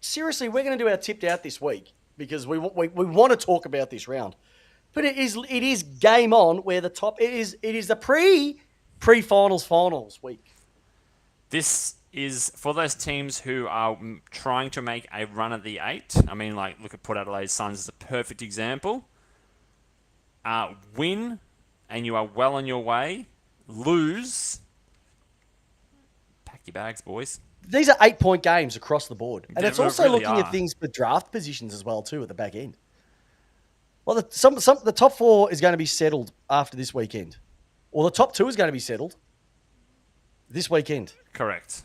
Seriously, we're going to do our tipped out this week because we want to talk about this round. But it is game on where the top it is the pre-finals week. This is for those teams who are trying to make a run at the 8. I mean, like, look at Port Adelaide Suns as a perfect example. Win, and you are well on your way. Lose, pack your bags, boys. These are 8-point games across the board. And it's They also really looking are. at things for draft positions as well, too, at the back end. Well, the top 4 is going to be settled after this weekend. Or the top 2 is going to be settled this weekend. Correct.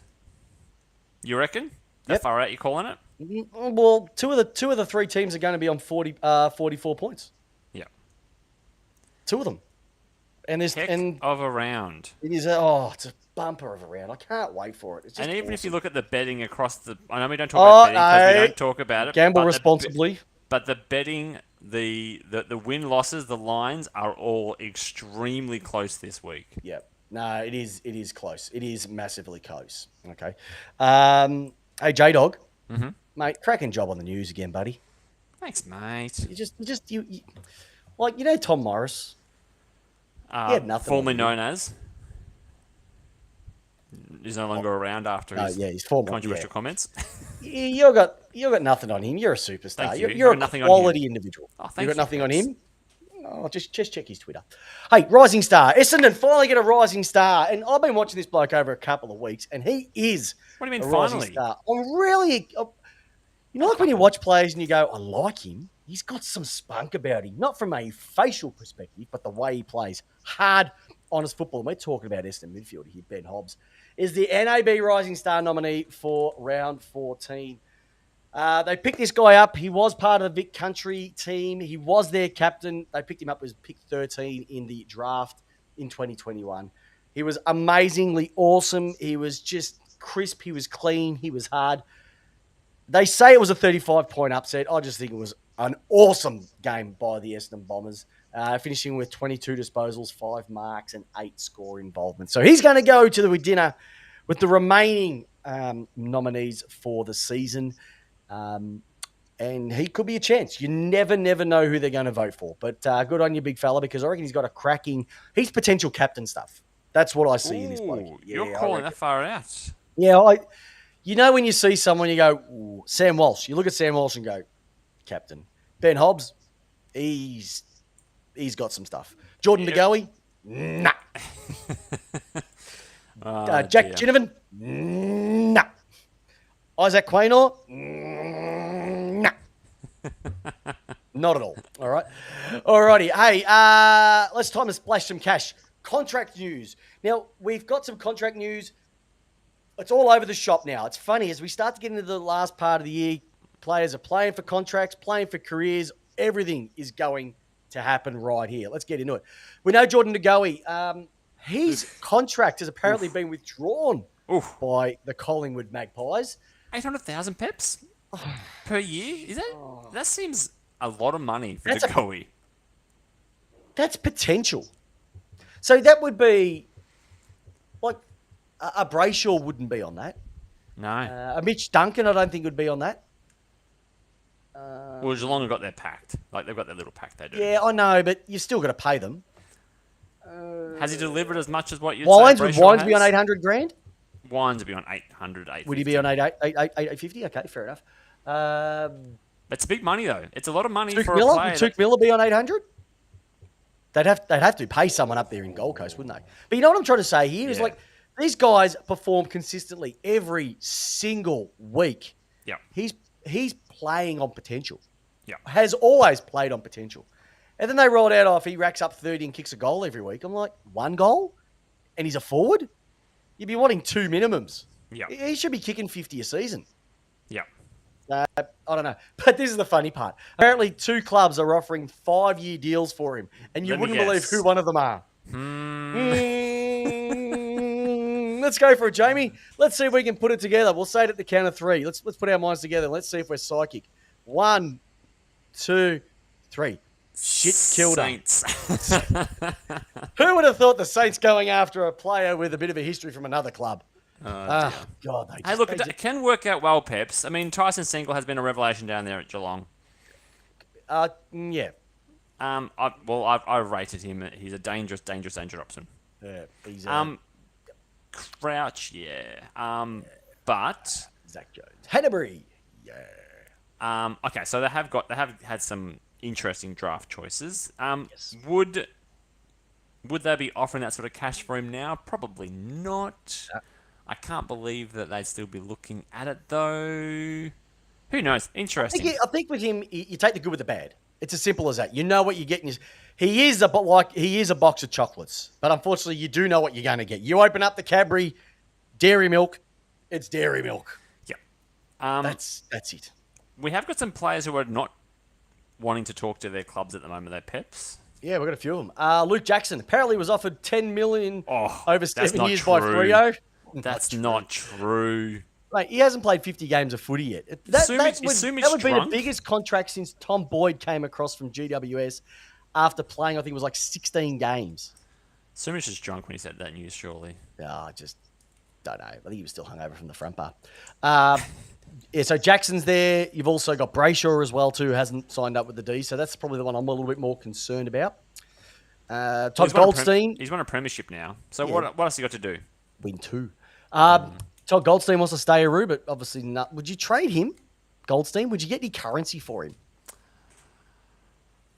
You reckon? That Yep. far out, you calling it? Well, two of the 3 teams are going to be on 44 points. Yeah. 2 of them. And there's Heck and of a round. it is it's a bumper of a round. I can't wait for it. It's just And even if you awesome. look at the betting across the... I know we don't talk about betting because we no. don't talk about it. Gamble but responsibly. But the betting, the win-losses, the lines are all extremely close this week. Yeah. No, it is close. It is massively close. Okay. Hey, J-Dog. Mm-hmm. Mate, cracking job on the news again, buddy. Thanks, mate. You like, Tom Morris. had nothing Formerly on known as... He's no longer around after his he's former. controversial comments. You got nothing on him. You're a superstar. Thank you. You're I've a got nothing on quality individual. Oh, You thank got you, nothing on Chris. him? Oh, just check his Twitter. Hey, Rising Star. Essendon finally get a Rising Star. And I've been watching this bloke over a couple of weeks, and he is What do you mean, a Rising finally? Star. I'm really... like when you watch players and you go, I like him. He's got some spunk about him. Not from a facial perspective, but the way he plays. Hard, honest football. And we're talking about Essendon midfielder here, Ben Hobbs. Is the NAB Rising Star nominee for round 14. They picked this guy up. He was part of the Vic Country team. He was their captain. They picked him up as pick 13 in the draft in 2021. He was amazingly awesome. He was just crisp. He was clean. He was hard. They say it was a 35-point upset. I just think it was an awesome game by the Essendon Bombers, finishing with 22 disposals, 5 marks, and 8 score involvement. So he's going to go to the dinner with the remaining nominees for the season. And he could be a chance. You never know who they're going to vote for. But good on you, big fella, because I reckon he's got a cracking. He's potential captain stuff. That's what I see in this bloke. Ooh, Yeah, you're calling that far out. Yeah, you know when you see someone, you go, ooh, Sam Walsh. You look at Sam Walsh and go, captain. Ben Hobbs, he's got some stuff. Jordan DeGoey, nah. Jack Ginnivan, nah. Isaac Quaynor, nah. Not at all. All right. Alrighty. Hey, let's time to splash some cash. Contract news. Now, we've got some contract news. It's all over the shop now. It's funny, as we start to get into the last part of the year, players are playing for contracts, playing for careers. Everything is going to happen right here. Let's get into it. We know Jordan DeGoey. His contract has apparently been withdrawn by the Collingwood Magpies. 800,000 peps per year? Is that? That seems a lot of money for DeGoey. That's potential. So that would be like a Brayshaw wouldn't be on that. No. A Mitch Duncan, I don't think would be on that. Well, Geelong have got their pact. Like, they've got their little pact they do. Yeah, I know, but you've still got to pay them. Has he delivered as much as what you'd Wines, say would Brayshaw Wines has? be on 800 grand? Wines would be on 800, 850. Would he be on 850? Okay, fair enough. It's big money, though. It's a lot of money Tuke for Miller? a player. Would Tuke Miller be on 800? They'd have to pay someone up there in Gold Coast, wouldn't they? But you know what I'm trying to say here is like these guys perform consistently every single week. Yeah. He's playing on potential. Yeah. Has always played on potential. And then they rolled out off he racks up 30 and kicks a goal every week. I'm like, one goal? And he's a forward? You'd be wanting two minimums. Yeah. He should be kicking 50 a season. Yeah. I don't know. But this is the funny part. Apparently, two clubs are offering 5-year deals for him. And you wouldn't believe who one of them are. Let's go for it, Jamie. Let's see if we can put it together. We'll say it at the count of three. Let's put our minds together. Let's see if we're psychic. 1, 2, 3. Shit killed Saints. Who would have thought the Saints going after a player with a bit of a history from another club? God, Hey, look, it can work out well, Peps. I mean, Tyson Single has been a revelation down there at Geelong. Yeah. I rated him. He's a dangerous option. Yeah, he's Crouch, yeah. But Zach Jones, Hanbury, yeah. Okay, so they have had some interesting draft choices. Yes. Would they be offering that sort of cash for him now? Probably not. I can't believe that they'd still be looking at it though. Who knows? Interesting. I think with him, you take the good with the bad. It's as simple as that. You know what you're getting. He is a box of chocolates, but unfortunately, you do know what you're going to get. You open up the Cadbury dairy milk, it's dairy milk. Yeah, that's it. We have got some players who are not wanting to talk to their clubs at the moment. They're Peps. Yeah, we've got a few of them. Luke Jackson apparently was offered $10 million over 7 years by Freo. That's not true. Mate, he hasn't played 50 games of footy yet. That would be the biggest contract since Tom Boyd came across from GWS after playing, I think it was like 16 games. Sumich is drunk when he said that news, surely. I just don't know. I think he was still hungover from the front bar. So Jackson's there. You've also got Brayshaw as well, too, who hasn't signed up with the D. So that's probably the one I'm a little bit more concerned about. Todd Goldstein. He's won a premiership now. So what else has he got to do? Win 2. Todd Goldstein wants to stay a Roo, but obviously not. Would you trade him, Goldstein? Would you get any currency for him?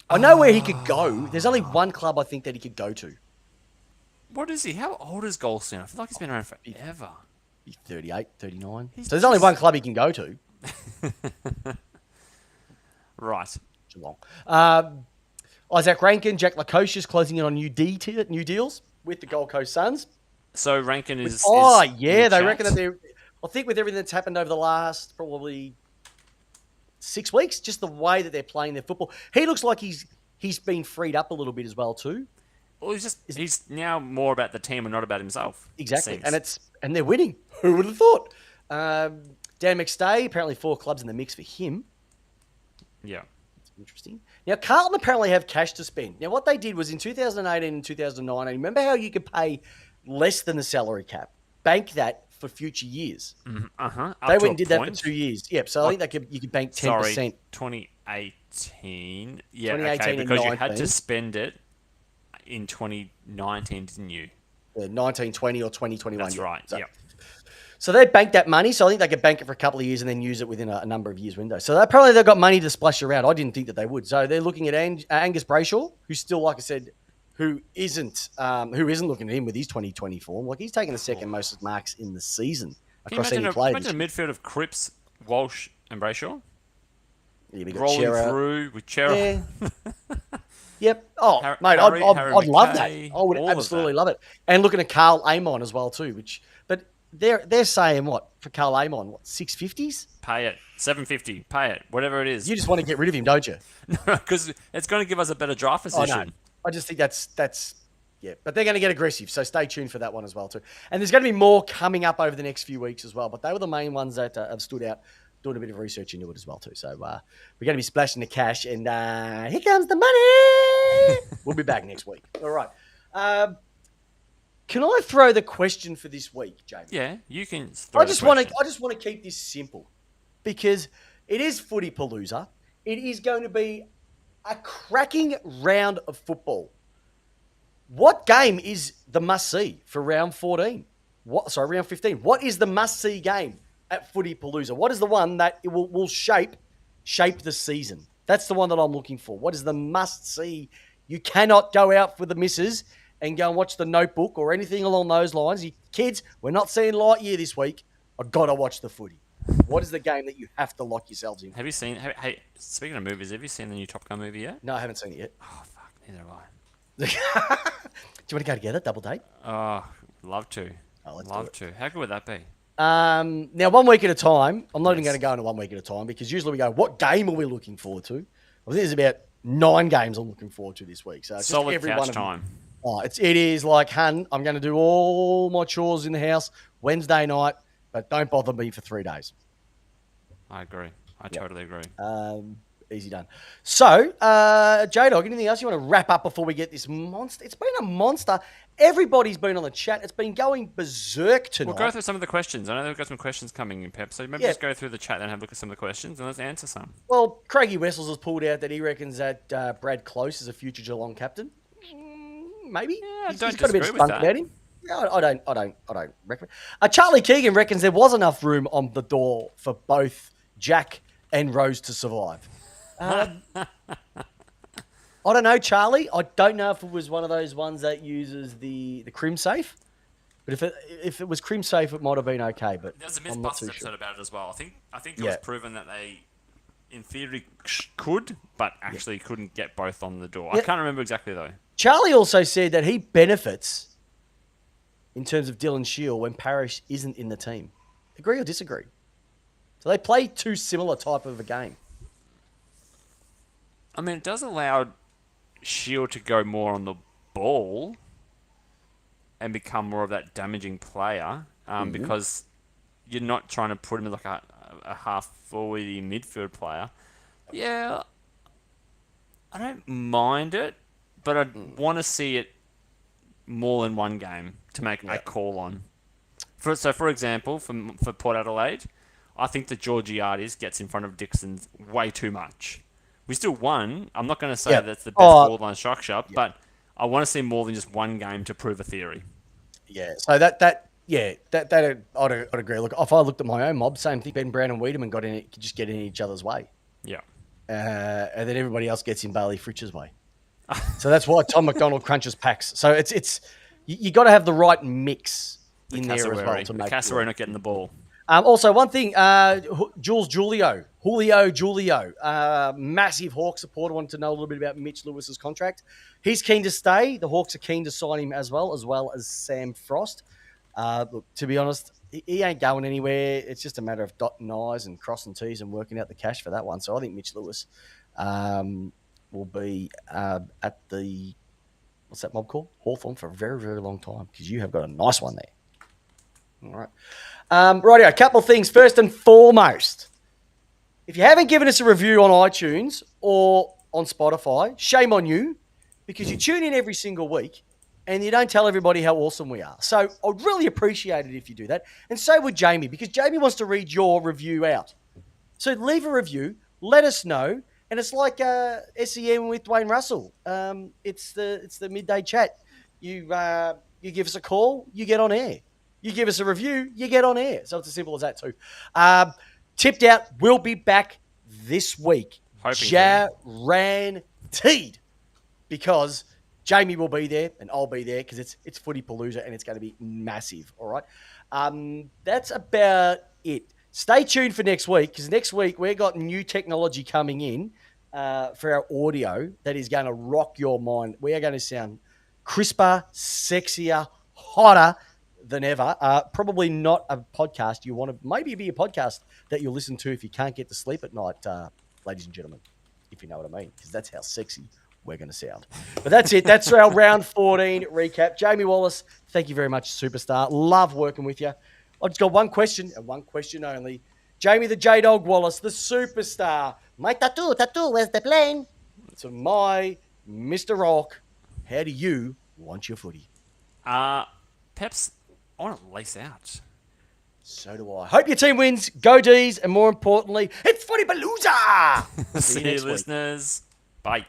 I know where he could go. There's only one club I think that he could go to. What is he? How old is Goldstein? I feel like he's been around forever. He's 38, 39. So there's only one club he can go to. Right. Geelong. Isaac Rankin, Jack Lukosius closing in on new deals with the Gold Coast Suns. So Rankin is. They reckon that they're. I think with everything that's happened over the last probably 6 weeks, just the way that they're playing their football, he looks like he's been freed up a little bit as well too. Well, he's now more about the team and not about himself. Exactly, and they're winning. Who would have thought? Dan McStay, apparently 4 clubs in the mix for him. Yeah. Interesting. Now, Carlton apparently have cash to spend. Now, what they did was in 2018 and 2019, remember how you could pay less than the salary cap, bank that, for future years. Up They to went a and did that for point. 2 years. Yep. So I think you could bank 10%. Sorry, 2018. Yeah, 2018 okay, and because you had 19. to spend it in 2019, didn't you? Yeah, 1920 or 2021. That's right. Yep. So they banked that money. So I think they could bank it for a couple of years and then use it within a number of years window. So they've got money to splash around. I didn't think that they would. So they're looking at Angus Brayshaw, who's still, like I said, who isn't looking at him with his 2020 form. Like, he's taken the second most marks in the season across any player. Can you imagine a midfield of Cripps, Walsh, and Brayshaw? Yeah, we got rolling Chera. through with Chera. Yeah. Yep. Oh, mate, Harry I'd love that. McKay, I would all of absolutely that. love it. And looking at Carl Amon as well too, but they're saying what for Carl Amon? What, 650s? Pay it. 750. Pay it. Whatever it is. You just want to get rid of him, don't you? Because it's going to give us a better draft position. I know. I just think that's yeah. But they're going to get aggressive, so stay tuned for that one as well too. And there's going to be more coming up over the next few weeks as well. But they were the main ones that have stood out. Doing a bit of research into it as well too. So we're going to be splashing the cash, and here comes the money. We'll be back next week. All right. Can I throw the question for this week, Jamie? Yeah, you can. I just want to keep this simple because it is Footy Palooza. It is going to be a cracking round of football. What game is the must see for round 14? Round 15. What is the must see game at Footy Palooza? What is the one that it will shape the season? That's the one that I'm looking for. What is the must see? You cannot go out for the misses and go and watch The Notebook or anything along those lines. Kids, we're not seeing Lightyear this week. I've got to watch the footy. What is the game that you have to lock yourselves in? Have you seen? Hey, speaking of movies, have you seen the new Top Gun movie yet? No, I haven't seen it yet. Oh fuck, neither have I. Do you want to go together, double date? Oh, love to. Let's love to. How good would that be? Now, 1 week at a time. I'm not even going to go into 1 week at a time because usually we go, what game are we looking forward to? I think there's about 9 games I'm looking forward to this week. So it's solid just every couch one of time. Oh, it is like, hun, I'm going to do all my chores in the house Wednesday night, but don't bother me for 3 days. I agree. I totally agree. Easy done. So, J-Dog, anything else you want to wrap up before we get this monster? It's been a monster. Everybody's been on the chat. It's been going berserk tonight. We'll go through some of the questions. I know we've got some questions coming in, Pep. So maybe just go through the chat and have a look at some of the questions and let's answer some. Well, Craigie Wessels has pulled out that he reckons that Brad Close is a future Geelong captain. Maybe. Yeah, I He's don't got a bit disagree of with spunk that. about him. No, I don't reckon. Charlie Keegan reckons there was enough room on the door for both Jack and Rose to survive. I don't know, Charlie. I don't know if it was one of those ones that uses the crim safe. But if it was crim safe, it might have been okay. But There's a I'm not too Mythbusters episode sure. about it as well. I think it was proven that they, in theory, could, but actually couldn't get both on the door. I can't remember exactly though. Charlie also said that he benefits in terms of Dylan Shield when Parrish isn't in the team. Agree or disagree? So they play two similar type of a game. I mean, it does allow Shield to go more on the ball and become more of that damaging player because you're not trying to put him like a half forwardy midfield player. Yeah, I don't mind it, but I'd want to see it more than one game to make a call on. For example, for Port Adelaide, I think the Georgiades gets in front of Dixon way too much. We still won. I'm not going to say that's the best forward line structure, but I want to see more than just one game to prove a theory. Yeah, so I'd agree. Look, if I looked at my own mob, same thing. Ben Brown and Wiedemann could just get in each other's way. Yeah. And then everybody else gets in Bailey Fritch's way. So that's why Tom McDonald crunches packs. So it's you got to have the right mix in there as well to make it Cassowary not getting the ball. Also, one thing, Julio, massive Hawk supporter, wanted to know a little bit about Mitch Lewis's contract. He's keen to stay. The Hawks are keen to sign him as well as Sam Frost. Look, to be honest, he ain't going anywhere. It's just a matter of dotting I's and crossing T's and working out the cash for that one. So I think Mitch Lewis will be at the, what's that mob called? Hawthorn for a very, very long time because you have got a nice one there. All right. Rightio, a couple of things. First and foremost, if you haven't given us a review on iTunes or on Spotify, shame on you because you tune in every single week and you don't tell everybody how awesome we are. So I'd really appreciate it if you do that. And so would Jamie, because Jamie wants to read your review out. So leave a review, let us know, and it's like SEM with Dwayne Russell. It's the midday chat. You give us a call, you get on air. You give us a review, you get on air. So it's as simple as that too. Tipped out, we'll be back this week. Hoping Guaranteed, because Jamie will be there and I'll be there because it's Footy Palooza and it's going to be massive. All right. That's about it. Stay tuned for next week, because next week we've got new technology coming in for our audio that is going to rock your mind. We are going to sound crisper, sexier, hotter than ever. Probably not a podcast you want to, maybe be a podcast that you'll listen to if you can't get to sleep at night, ladies and gentlemen, if you know what I mean, because that's how sexy we're going to sound. But that's it. That's our round 14 recap. Jamie Wallis, thank you very much, superstar. Love working with you. I've just got one question, and one question only. Jamie the J-Dog Wallis, the superstar. My tattoo, where's the plane? To my Mr. Rock, how do you want your footy? Peps, I want to lace out. So do I. Hope your team wins. Go D's, and more importantly, it's Footy Palooza. See you, listeners. Bye.